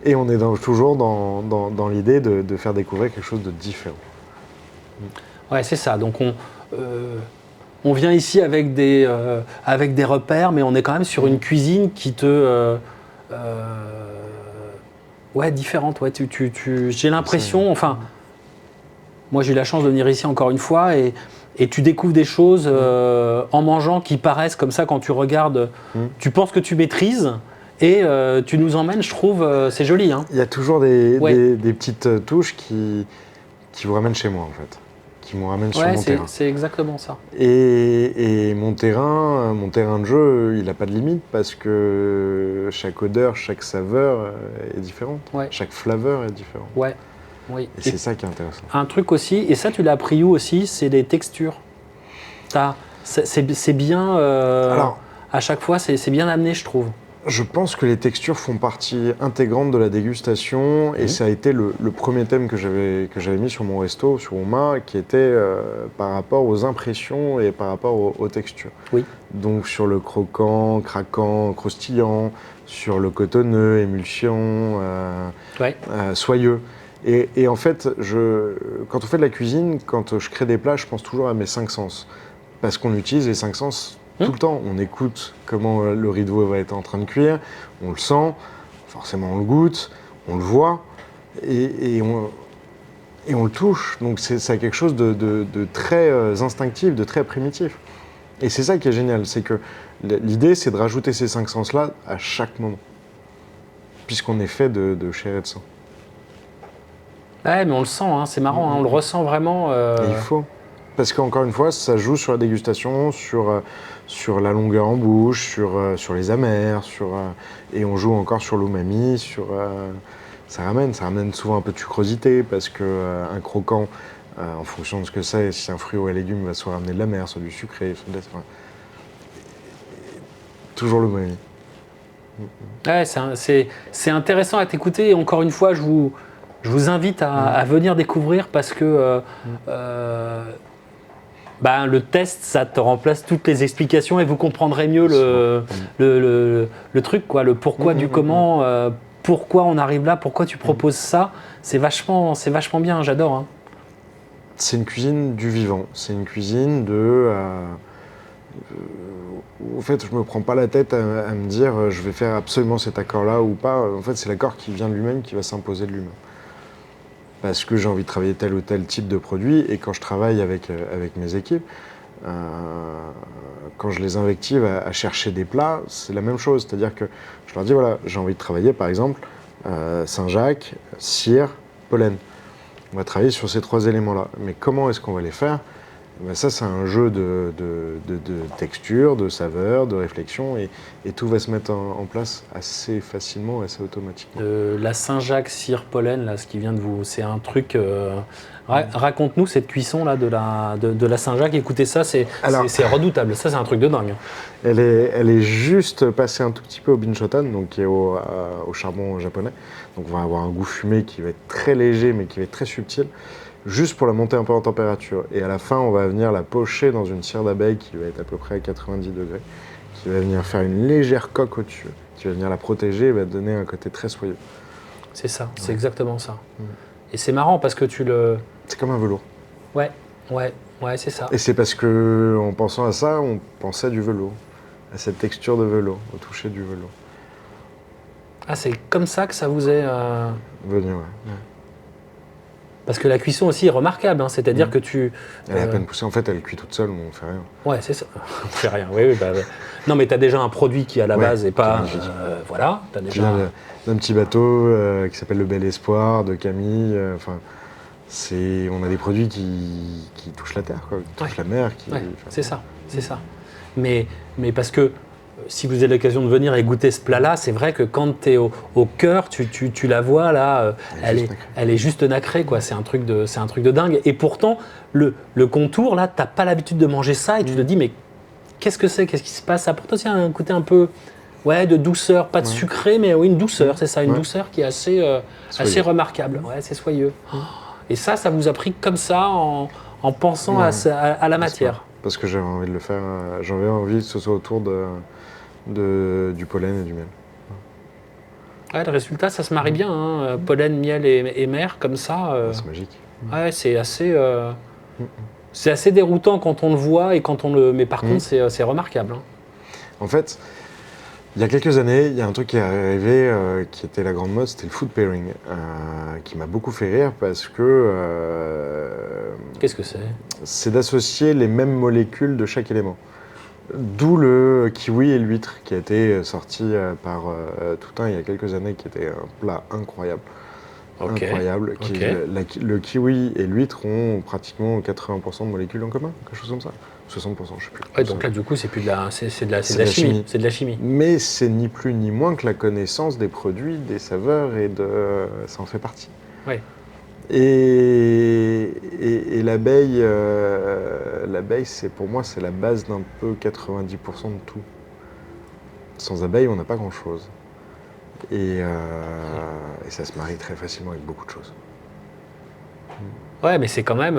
Et on est toujours dans l'idée de faire découvrir quelque chose de différent. Ouais, c'est ça. Donc on vient ici avec des repères, mais on est quand même sur une cuisine qui te différente. Ouais, j'ai l'impression, enfin, moi j'ai eu la chance de venir ici encore une fois et tu découvres des choses en mangeant qui paraissent comme ça quand tu regardes, tu penses que tu maîtrises et tu nous emmènes, je trouve, c'est joli. Hein. Il y a toujours des petites touches qui vous ramènent chez moi, en fait, qui me ramènent sur mon terrain. C'est exactement ça. Et mon terrain de jeu, il n'a pas de limite parce que chaque odeur, chaque saveur est différente. Ouais. Chaque flaveur est différente. Ouais. Oui. Et c'est ça qui est intéressant. Un truc aussi, et ça tu l'as appris où aussi, c'est les textures. C'est bien, Alors, à chaque fois, c'est bien amené, je trouve. Je pense que les textures font partie intégrante de la dégustation et ça a été le premier thème que j'avais mis sur mon resto, sur Oma, qui était par rapport aux impressions et par rapport aux textures. Oui. Donc sur le croquant, craquant, croustillant, sur le cotonneux, émulsion, soyeux. Et en fait, quand on fait de la cuisine, quand je crée des plats, je pense toujours à mes 5 sens. Parce qu'on utilise les 5 sens tout le temps. On écoute comment le riz de veau va être en train de cuire, on le sent, forcément on le goûte, on le voit et on le touche. Donc c'est quelque chose de très instinctif, de très primitif. Et c'est ça qui est génial, c'est que l'idée c'est de rajouter ces 5 sens-là à chaque moment. Puisqu'on est fait de chair et de sang. Ouais, mais on le sent, hein, c'est marrant, hein, on le ressent vraiment. Et il faut. Parce qu'encore une fois, ça joue sur la dégustation, sur la longueur en bouche, sur les amers, et on joue encore sur l'umami, ça ramène souvent un peu de sucrosité, parce qu'un croquant, en fonction de ce que c'est, si c'est un fruit ou un légume, va soit ramener de l'amer, soit du sucré, toujours l'umami. Ouais, c'est intéressant à t'écouter, et encore une fois, je vous invite à venir découvrir, parce que le test, ça te remplace toutes les explications et vous comprendrez mieux le truc, quoi, le pourquoi du comment, pourquoi on arrive là, pourquoi tu proposes ça. C'est vachement bien, j'adore. Hein. C'est une cuisine du vivant, c'est une cuisine en fait, je me prends pas la tête à me dire je vais faire absolument cet accord-là ou pas. En fait, c'est l'accord qui vient de lui-même, qui va s'imposer de lui-même. Parce que j'ai envie de travailler tel ou tel type de produit, et quand je travaille avec mes équipes, quand je les invective à chercher des plats, c'est la même chose. C'est-à-dire que je leur dis, voilà, j'ai envie de travailler par exemple Saint-Jacques, cire, pollen. On va travailler sur ces 3 éléments-là. Mais comment est-ce qu'on va les faire ? Ben ça, c'est un jeu de texture, de saveur, de réflexion, et tout va se mettre en place assez facilement, assez automatiquement. La Saint-Jacques cire pollen, là, ce qui vient de vous, c'est un truc. Raconte-nous cette cuisson là de la Saint-Jacques. Écoutez ça, c'est redoutable. Ça, c'est un truc de dingue. Elle est juste passée un tout petit peu au Binchotan, donc qui est au charbon japonais. Donc on va avoir un goût fumé qui va être très léger, mais qui va être très subtil, juste pour la monter un peu en température. Et à la fin, on va venir la pocher dans une cire d'abeille qui va être à peu près à 90 degrés, qui va venir faire une légère coque au-dessus, qui va venir la protéger et va donner un côté très soyeux. C'est ça, c'est exactement ça. Et c'est marrant parce que c'est comme un velours. Ouais, c'est ça. Et c'est parce que, en pensant à ça, on pensait à du velours, à cette texture de velours, au toucher du velours. Ah, c'est comme ça que ça vous est... Venu, ouais. Parce que la cuisson aussi est remarquable, hein, c'est-à-dire que Elle est à peine poussée, en fait, elle cuit toute seule, on fait rien. Ouais, c'est ça. On fait rien, oui. Non, mais tu as déjà un produit qui, à la base, n'est pas... voilà, tu as déjà... D'un petit bateau qui s'appelle le Bel Espoir, de Camille, on a des produits qui touchent la terre, quoi, qui touchent la mer. C'est ça. Mais parce que si vous avez l'occasion de venir et goûter ce plat-là, c'est vrai que quand tu es au cœur, tu la vois là, elle est juste nacrée, quoi. C'est un truc de dingue. Et pourtant, le contour, là, t'as pas l'habitude de manger ça et tu te dis, mais qu'est-ce que c'est? Qu'est-ce qui se passe? Ça apporte aussi un côté un peu de douceur, pas de sucré, mais oui, une douceur, c'est ça, une douceur qui est assez remarquable. Ouais, c'est soyeux. Et ça vous a pris comme ça en pensant à la matière. Parce que j'avais envie de le faire, j'avais envie que ce soit autour du pollen et du miel. Ouais, le résultat, ça se marie bien, hein. Pollen, miel et mer, comme ça. C'est magique. Ouais, c'est assez déroutant quand on le voit et quand on le... Mais par contre, c'est remarquable. Hein. En fait, il y a quelques années, il y a un truc qui est arrivé qui était la grande mode, c'était le food pairing, qui m'a beaucoup fait rire parce que... Qu'est-ce que c'est? C'est d'associer les mêmes molécules de chaque élément. D'où le kiwi et l'huître qui a été sorti par Toutain il y a quelques années, qui était un plat incroyable. Incroyable. Le kiwi et l'huître ont pratiquement 80% de molécules en commun, quelque chose comme ça. 60%, je ne sais plus. Ouais, donc là, du coup, c'est plus de la, c'est de la chimie. C'est de la chimie. Mais c'est ni plus ni moins que la connaissance des produits, des saveurs, et ça en fait partie. Ouais. Et l'abeille, pour moi, c'est la base d'un peu 90% de tout. Sans abeille, on n'a pas grand-chose. Et ça se marie très facilement avec beaucoup de choses. Ouais, mais c'est quand même...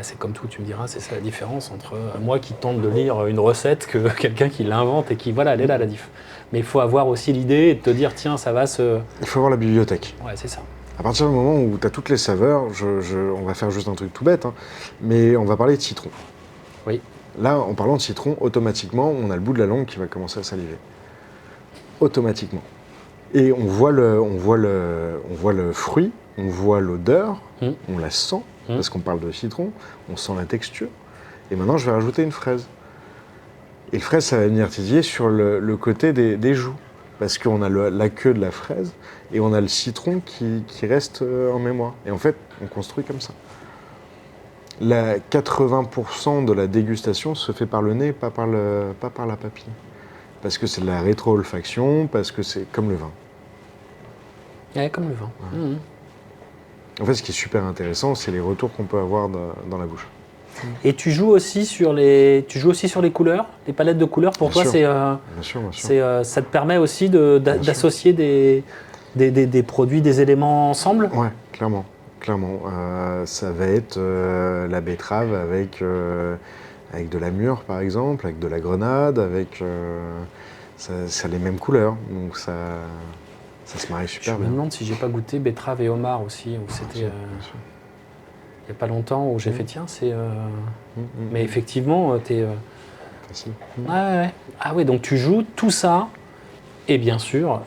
c'est comme tout, tu me diras, c'est ça la différence entre moi qui tente de lire une recette que quelqu'un qui l'invente et qui, voilà, elle est là la diff. Mais il faut avoir aussi l'idée et te dire, tiens, ça va se... Il faut avoir la bibliothèque. Ouais, c'est ça. À partir du moment où tu as toutes les saveurs, on va faire juste un truc tout bête, hein, mais on va parler de citron. Oui. Là, en parlant de citron, automatiquement, on a le bout de la langue qui va commencer à saliver. Automatiquement. Et on voit le fruit, on voit l'odeur, on la sent, parce qu'on parle de citron, on sent la texture. Et maintenant, je vais rajouter une fraise. Et le fraise, ça va venir titiller sur le côté des joues. Parce qu'on a la queue de la fraise et on a le citron qui reste en mémoire. Et en fait, on construit comme ça. 80% de la dégustation se fait par le nez, pas par la papille. Parce que c'est de la rétro-olfaction, parce que c'est comme le vin. Ouais, comme le vin. Ouais. En fait, ce qui est super intéressant, c'est les retours qu'on peut avoir dans la bouche. Et tu joues aussi sur les couleurs, les palettes de couleurs. Pour toi, bien sûr. Ça te permet aussi d'associer des produits, des éléments ensemble. Ouais, clairement. Ça va être la betterave avec de la mûre, par exemple, avec de la grenade, avec ça a les mêmes couleurs, donc ça se marie super bien. Je me demande si j'ai pas goûté betterave et homard aussi, où c'était. Il n'y a pas longtemps où j'ai fait tiens, c'est. Mais effectivement, t'es. Facile. Ouais. Ah oui, donc tu joues tout ça, et bien sûr,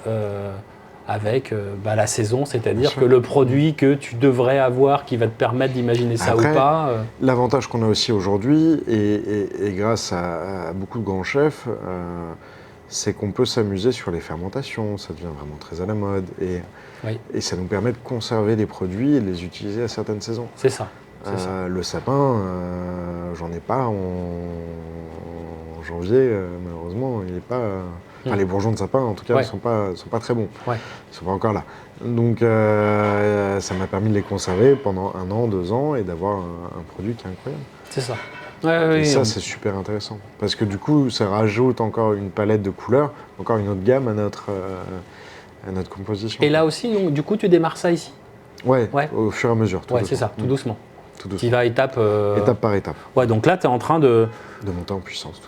avec la saison, c'est-à-dire que le produit que tu devrais avoir qui va te permettre d'imaginer ça. Après, ou pas. L'avantage qu'on a aussi aujourd'hui, et grâce à beaucoup de grands chefs, c'est qu'on peut s'amuser sur les fermentations, ça devient vraiment très à la mode, et ça nous permet de conserver des produits et de les utiliser à certaines saisons. C'est ça. c'est ça. Le sapin, j'en ai pas en janvier, malheureusement. Il est pas. Enfin, les bourgeons de sapin, en tout cas, Ouais. sont pas très bons. Ouais. Ils sont pas encore là. Donc, ça m'a permis de les conserver pendant 1 an, 2 ans et d'avoir un produit qui est incroyable. C'est ça. Ouais, Et ça, c'est super intéressant. Parce que du coup, ça rajoute encore une palette de couleurs, encore une autre gamme à notre composition. Et là aussi, donc, du coup, tu démarres ça ici. Ouais, Ouais. au fur et à mesure. Ouais, c'est ça, tout doucement. Tout Tu doucement. vas étape. Étape par étape, Ouais, donc là, tu es en train de. de monter en puissance.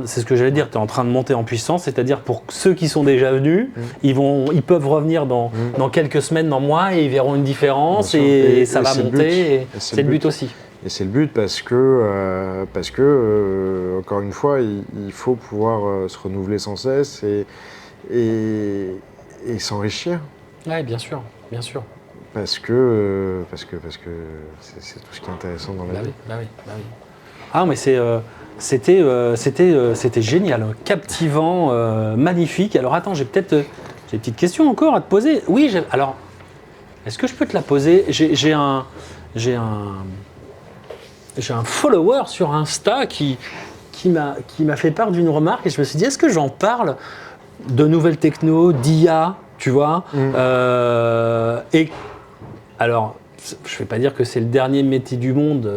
C'est ce que j'allais dire, tu es en train de monter en puissance, c'est-à-dire pour ceux qui sont déjà venus, ils peuvent revenir dans quelques semaines, dans mois, et ils verront une différence Bien sûr. et ça va c'est le but. monter. Et C'est le but aussi. Et c'est le but parce que encore une fois, il faut pouvoir se renouveler sans cesse et s'enrichir. Oui, bien sûr, bien sûr. Parce que c'est tout ce qui est intéressant dans la vie. Bah oui. Ah, mais c'était génial, captivant, magnifique. Alors attends, j'ai une petite question encore à te poser. Oui, alors, est-ce que je peux te la poser? J'ai un follower sur Insta qui m'a fait part d'une remarque et je me suis dit, est-ce que j'en parle de nouvelles techno, d'IA, tu vois et alors, je ne vais pas dire que c'est le dernier métier du monde,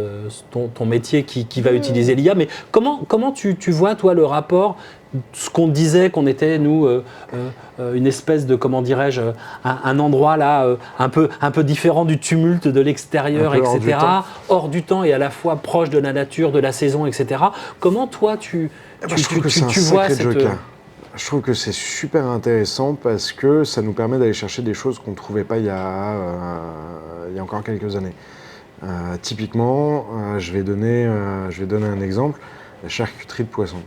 ton métier qui va utiliser l'IA, mais comment tu vois, toi, le rapport, ce qu'on disait, qu'on était, nous, une espèce de, comment dirais-je, un endroit là, un peu différent du tumulte de l'extérieur, etc., hors du temps et à la fois proche de la nature, de la saison, etc. Comment, toi, tu vois cette... Je trouve que c'est super intéressant parce que ça nous permet d'aller chercher des choses qu'on ne trouvait pas il y a encore quelques années. Typiquement, je vais donner un exemple, la charcuterie de poisson.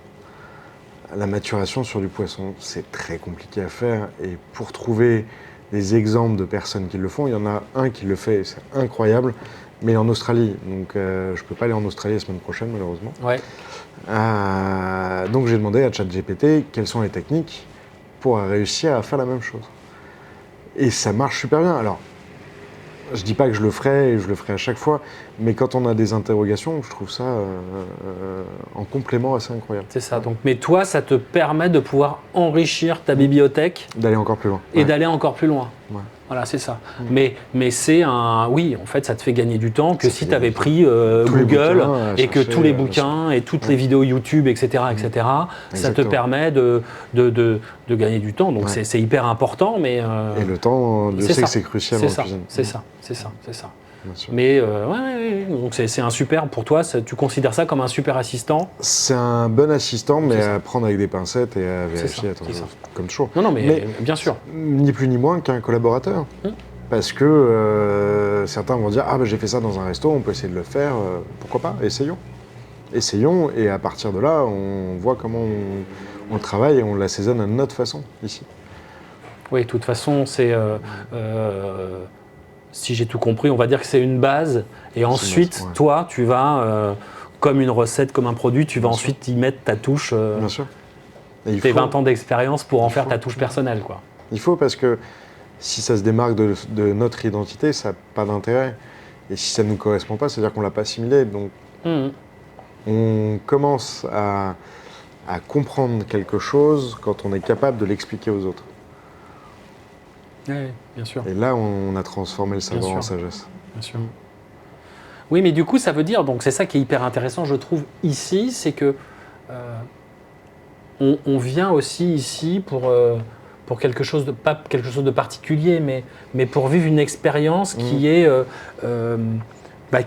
La maturation sur du poisson, c'est très compliqué à faire et pour trouver des exemples de personnes qui le font, il y en a un qui le fait, c'est incroyable, mais en Australie. Donc je ne peux pas aller en Australie la semaine prochaine malheureusement. Ouais. Donc j'ai demandé à ChatGPT quelles sont les techniques pour réussir à faire la même chose. Et ça marche super bien. Alors, je dis pas que je le ferai et je le ferai à chaque fois, mais quand on a des interrogations, je trouve ça en complément assez incroyable. C'est ça. Donc, mais toi, ça te permet de pouvoir enrichir ta bibliothèque d'aller encore plus loin. Et d'aller encore plus loin. Ouais. Voilà, c'est ça. Mais c'est un... Oui, en fait, ça te fait gagner du temps que si tu avais pris Google et que tous les bouquins et toutes les vidéos YouTube, etc., ça te permet de gagner du temps. Donc, c'est hyper important, mais... Et le temps, je sais que c'est crucial en cuisine. C'est ça. Bien sûr. Mais donc c'est un super, pour toi, tu considères ça comme un super assistant? C'est un bon assistant, mais à prendre avec des pincettes et à vérifier, comme toujours. Non, mais bien sûr. Ni plus ni moins qu'un collaborateur. Parce que certains vont dire « Ah, j'ai fait ça dans un resto, on peut essayer de le faire, pourquoi pas, essayons. » Essayons, et à partir de là, on voit comment on travaille et on l'assaisonne à notre façon, ici. Oui, de toute façon, c'est... si j'ai tout compris, on va dire que c'est une base, et ensuite, toi, tu vas, comme une recette, comme un produit, tu vas ensuite y mettre ta touche, Bien sûr. tes 20 ans d'expérience pour en faire ta touche personnelle, quoi. Il faut, parce que si ça se démarque de notre identité, ça n'a pas d'intérêt. Et si ça ne nous correspond pas, c'est-à-dire qu'on ne l'a pas assimilé. Donc, on commence à comprendre quelque chose quand on est capable de l'expliquer aux autres. Oui, bien sûr. Et là, on a transformé le savoir en sagesse. Bien sûr. Oui, mais du coup, ça veut dire, donc c'est ça qui est hyper intéressant, je trouve, ici, c'est que on vient aussi ici pour quelque chose de, pas quelque chose de particulier, mais pour vivre une expérience qui est...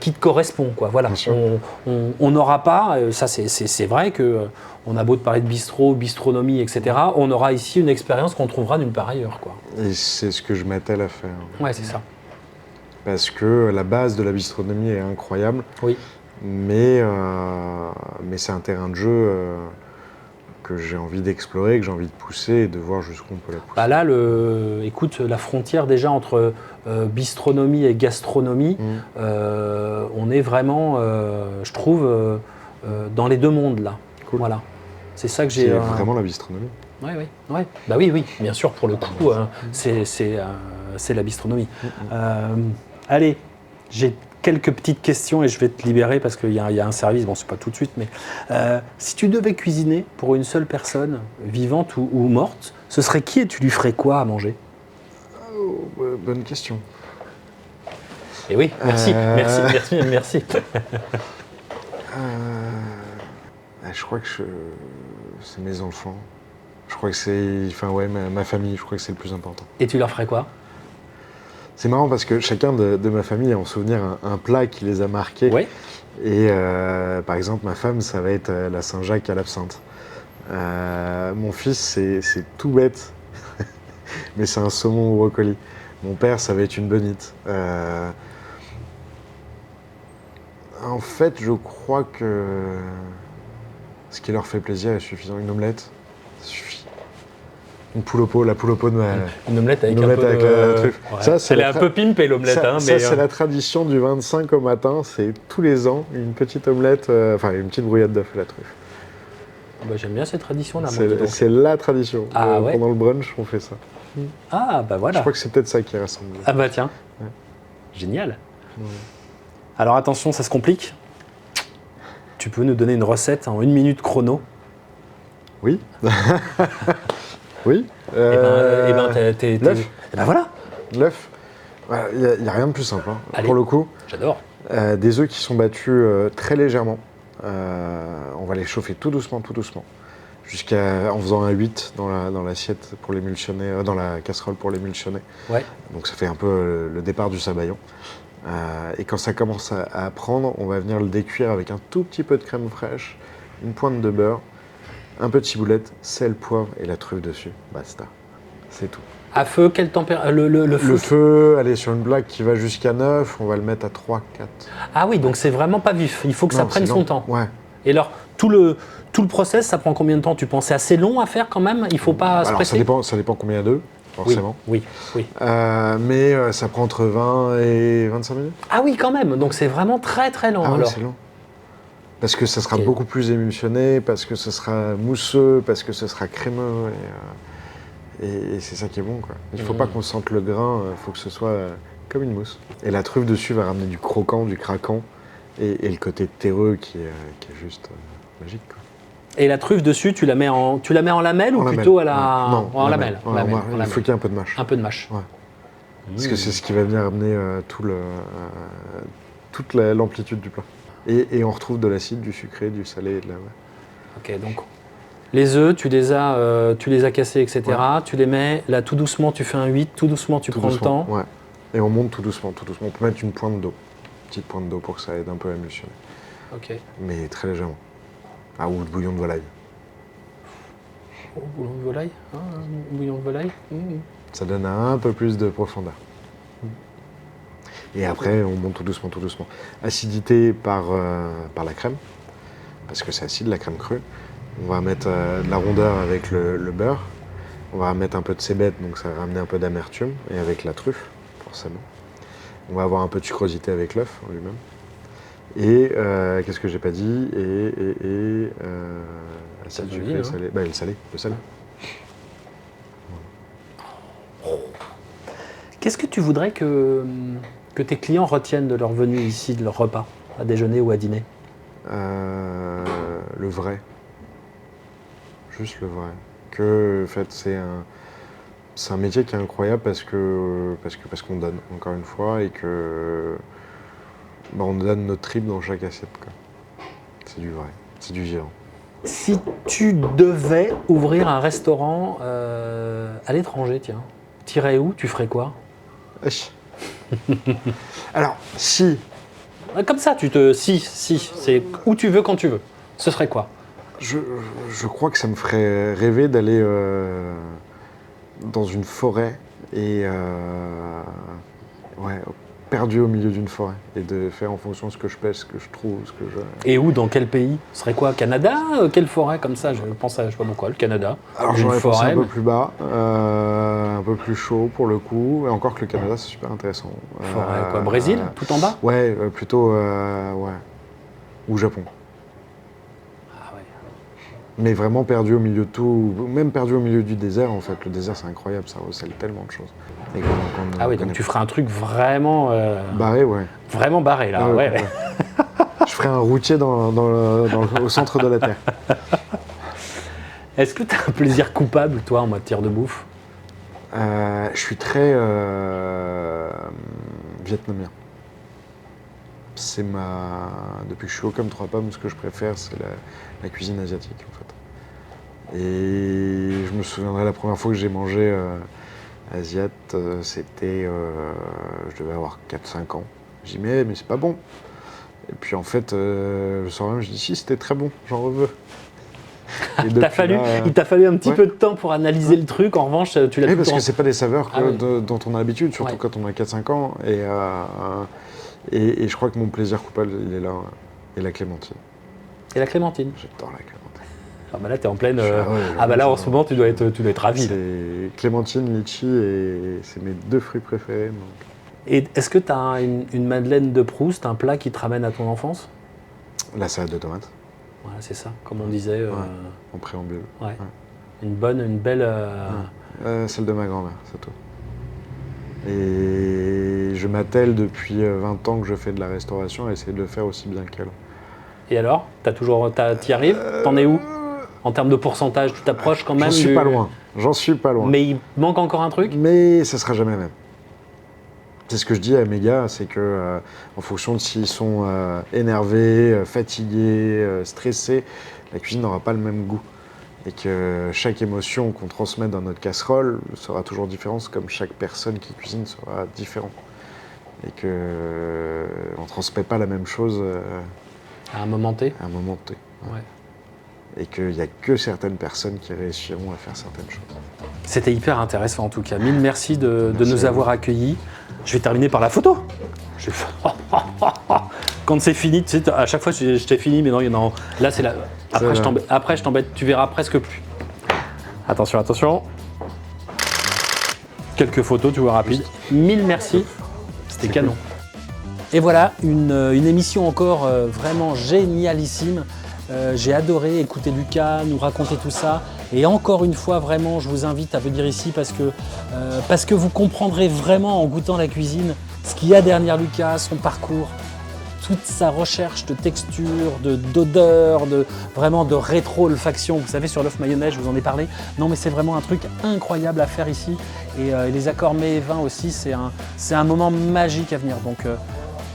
qui te correspond, quoi. Voilà. On n'aura pas, ça c'est vrai que on a beau te parler de bistrot, bistronomie, etc. On aura ici une expérience qu'on trouvera nulle part ailleurs, quoi. Et c'est ce que je m'attelle à faire. Ouais, c'est ça. Parce que la base de la bistronomie est incroyable. Oui. Mais c'est un terrain de jeu que j'ai envie d'explorer, que j'ai envie de pousser et de voir jusqu'où on peut la pousser. Bah là, écoute, la frontière déjà entre bistronomie et gastronomie, on est vraiment, je trouve, dans les deux mondes là. Cool. Voilà. C'est ça que j'ai. C'est vraiment la bistronomie. Oui. Bah oui, bien sûr, pour le coup, c'est la bistronomie. Allez, j'ai quelques petites questions et je vais te libérer parce qu'il y a un service, bon c'est pas tout de suite, mais si tu devais cuisiner pour une seule personne, vivante ou morte, ce serait qui et tu lui ferais quoi à manger? Oh, bonne question. Et oui, merci. Je crois que c'est mes enfants. Je crois que c'est, enfin ouais, ma famille. Je crois que c'est le plus important. Et tu leur ferais quoi? C'est marrant parce que chacun de ma famille a en souvenir un plat qui les a marqués. Oui. Et par exemple, ma femme, ça va être la Saint-Jacques à l'absinthe. Mon fils, c'est tout bête, mais c'est un saumon au brocoli. Mon père, ça va être une bonite. En fait, je crois que ce qui leur fait plaisir est suffisant. Une omelette, ça suffit. Une poule au pot, la poule au pot de ma... Une omelette avec une omelette un peu avec de... la truffe. Ouais. Ça, c'est Elle est un peu pimpée l'omelette. Ça, hein, ça, mais c'est la tradition du 25 au matin. C'est tous les ans une petite omelette, enfin une petite brouillade d'œufs à la truffe. Bah, j'aime bien cette tradition-là. moi, dis donc. C'est la tradition. Ah ouais. Pendant le brunch, on fait ça. Ah bah voilà. Je crois que c'est peut-être ça qui rassemble. Ah bah tiens. Ouais. Génial. Ouais. Alors attention, ça se complique. Tu peux nous donner une recette en 1 minute chrono? Oui. Oui. L'œuf. Et ben voilà. L'œuf. Il n'y a rien de plus simple. Hein. Allez. Pour le coup, J'adore. des œufs qui sont battus très légèrement. On va les chauffer tout doucement, en faisant un 8 dans l'assiette pour l'émulsionner, dans la casserole pour l'émulsionner. Ouais. Donc ça fait un peu le départ du sabayon. Et quand ça commence à prendre, on va venir le décuire avec un tout petit peu de crème fraîche, une pointe de beurre, un peu de ciboulette, sel, poivre et la truffe dessus. Basta. C'est tout. À feu, quelle température? Le feu. Le feu, allez, sur une blague qui va jusqu'à 9, on va le mettre à 3, 4. Ah oui, donc c'est vraiment pas vif. Il faut que ça Non, prenne c'est son lent. temps. Ouais. Et alors, tout le process, ça prend combien de temps? Tu penses c'est assez long à faire quand même? Il faut pas se Alors presser? ça dépend combien d'œufs, forcément. Oui. Mais ça prend entre 20 et 25 minutes. Ah oui, quand même. Donc c'est vraiment très très lent Ah oui, alors. c'est long. Parce que ça sera Ok. beaucoup plus émulsionné, parce que ce sera mousseux, parce que ce sera crémeux. Et c'est ça qui est bon, quoi. Il ne faut pas qu'on sente le grain, il faut que ce soit comme une mousse. Et la truffe dessus va ramener du croquant, du craquant, et le côté terreux qui est juste magique, quoi. Et la truffe dessus, tu la mets en lamelle ou En plutôt lamelle. à la... Non, en lamelle. Ouais, lamelle, en il lamelle. faut qu'il y ait un peu de mâche. Un peu de mâche. Ouais. Parce que c'est ce qui va venir amener toute l'amplitude du plat. Et on retrouve de l'acide, du sucré, du salé et de la... Ok, donc les œufs, tu les as cassés, etc. Ouais. Tu les mets, là tout doucement, tu fais un 8, tout doucement, tu Tout prends doucement, le temps. Ouais. Et on monte tout doucement. On peut mettre une pointe d'eau. Une petite pointe d'eau pour que ça aide un peu à émulsionner. Ok. Mais très légèrement. Ah, ou de bouillon de volaille. Oh, bouillon de volaille. Bouillon de volaille. Ça donne un peu plus de profondeur. Et après, on monte tout doucement. Acidité par la crème, parce que c'est acide, la crème crue. On va mettre de la rondeur avec le beurre. On va mettre un peu de cébette, donc ça va ramener un peu d'amertume. Et avec la truffe, forcément. On va avoir un peu de sucrosité avec l'œuf en lui-même. Et qu'est-ce que j'ai pas dit? Acide, dit, sucré, hein. salé. Bah, le salé. Qu'est-ce que tu voudrais que tes clients retiennent de leur venue ici, de leur repas, à déjeuner ou à dîner? Le vrai. Juste le vrai. Que, en fait, c'est un métier qui est incroyable parce qu'on donne, encore une fois, et que on donne notre tripes dans chaque assiette, quoi. C'est du vrai, c'est du vivant. Si tu devais ouvrir un restaurant à l'étranger, tiens, t'irais où? Tu ferais quoi? Alors, si Comme ça, Si, c'est où tu veux, quand tu veux. Ce serait quoi? je crois que ça me ferait rêver d'aller dans une forêt et perdu au milieu d'une forêt et de faire en fonction de ce que je pêche, ce que je trouve, ce que je... Et où? Dans quel pays? Ce serait quoi? Canada? Quelle forêt comme ça? Je pense à, je sais pas pourquoi, le Canada. Alors Une j'aurais pensé forêt, un peu plus bas, un peu plus chaud pour le coup, et encore que le Canada c'est super intéressant. Forêt quoi? Brésil? Tout en bas? Ouais, plutôt, ouais. Ou Japon. Ah ouais. Mais vraiment perdu au milieu de tout, même perdu au milieu du désert en fait. Le désert c'est incroyable, ça recèle tellement de choses. Et Ah oui, donc tu ferais un truc vraiment... barré, ouais. Vraiment barré là, Ah ouais. ouais. Je ferais un routier au centre de la Terre. Est-ce que tu as un plaisir coupable, toi, en matière de bouffe? Je suis très vietnamien. Depuis que je suis haut comme trois pommes, ce que je préfère, c'est la cuisine asiatique, en fait. Et je me souviendrai la première fois que j'ai mangé asiate, c'était... je devais avoir 4-5 ans. J'ai dit, mais c'est pas bon. Et puis en fait, le soir même, je dis, si, c'était très bon, j'en reveux. Et Il t'a fallu un petit peu de temps pour analyser le truc, en revanche, tu l'as tout parce que c'est pas des saveurs dont on a l'habitude, surtout Ouais. quand on a 4-5 ans. Et je crois que mon plaisir coupable, il est là. Et la clémentine. Et la clémentine. J'adore la clémentine. Ah bah là, t'es en pleine... ouais, bah là, en ce moment, tu dois être ravi. C'est clémentine, litchi, et c'est mes 2 fruits préférés. Donc. Et est-ce que tu as une Madeleine de Proust, un plat qui te ramène à ton enfance? La salade de tomates. Voilà, c'est ça, comme on disait. En préambule. Ouais. Ouais. Une belle... Celle de ma grand-mère, c'est tout. Et je m'attelle depuis 20 ans que je fais de la restauration à essayer de le faire aussi bien qu'elle. Et alors, t'y arrives? T'en es où? En termes de pourcentage, tu t'approches quand même? J'en suis pas loin. Mais il manque encore un truc? Mais ça sera jamais même. C'est ce que je dis à mes gars, c'est que en fonction de s'ils sont énervés, fatigués, stressés, la cuisine n'aura pas le même goût. Et que chaque émotion qu'on transmet dans notre casserole sera toujours différente, comme chaque personne qui cuisine sera différente. Et qu'on ne transmet pas la même chose À un moment T? à un moment T. Ouais. Et qu'il n'y a que certaines personnes qui réussiront à faire certaines choses. C'était hyper intéressant en tout cas. Mille merci de nous avoir accueillis. Je vais terminer par la photo. Quand c'est fini, tu sais, à chaque fois je t'ai fini, mais non, il y en a. Là, c'est la. Après, je t'embête, tu verras presque plus. Attention, attention. Quelques photos, tu vois, rapides. Mille merci. C'était canon. Et voilà, une émission encore vraiment génialissime. J'ai adoré écouter Lucas, nous raconter tout ça. Et encore une fois, vraiment, je vous invite à venir ici parce que vous comprendrez vraiment en goûtant la cuisine ce qu'il y a derrière Lucas, son parcours, toute sa recherche de texture, d'odeur, vraiment de rétro-olfaction. Vous savez, sur l'œuf mayonnaise, je vous en ai parlé. Non, mais c'est vraiment un truc incroyable à faire ici. Et les accords mets et vins aussi, c'est un moment magique à venir. Donc,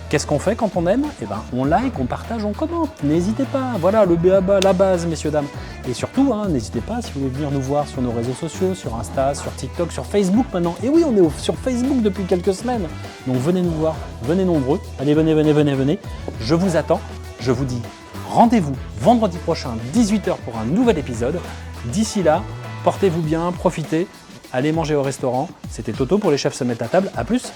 qu'est-ce qu'on fait quand on aime? Eh ben, on like, on partage, on commente. N'hésitez pas. Voilà, le BABA, la base, messieurs, dames. Et surtout, n'hésitez pas, si vous voulez venir nous voir sur nos réseaux sociaux, sur Insta, sur TikTok, sur Facebook maintenant. Et oui, on est sur Facebook depuis quelques semaines. Donc venez nous voir, venez nombreux. Allez, venez. Je vous attends. Je vous dis rendez-vous vendredi prochain, 18h pour un nouvel épisode. D'ici là, portez-vous bien, profitez. Allez manger au restaurant. C'était Toto pour les chefs se mettent à table. À plus.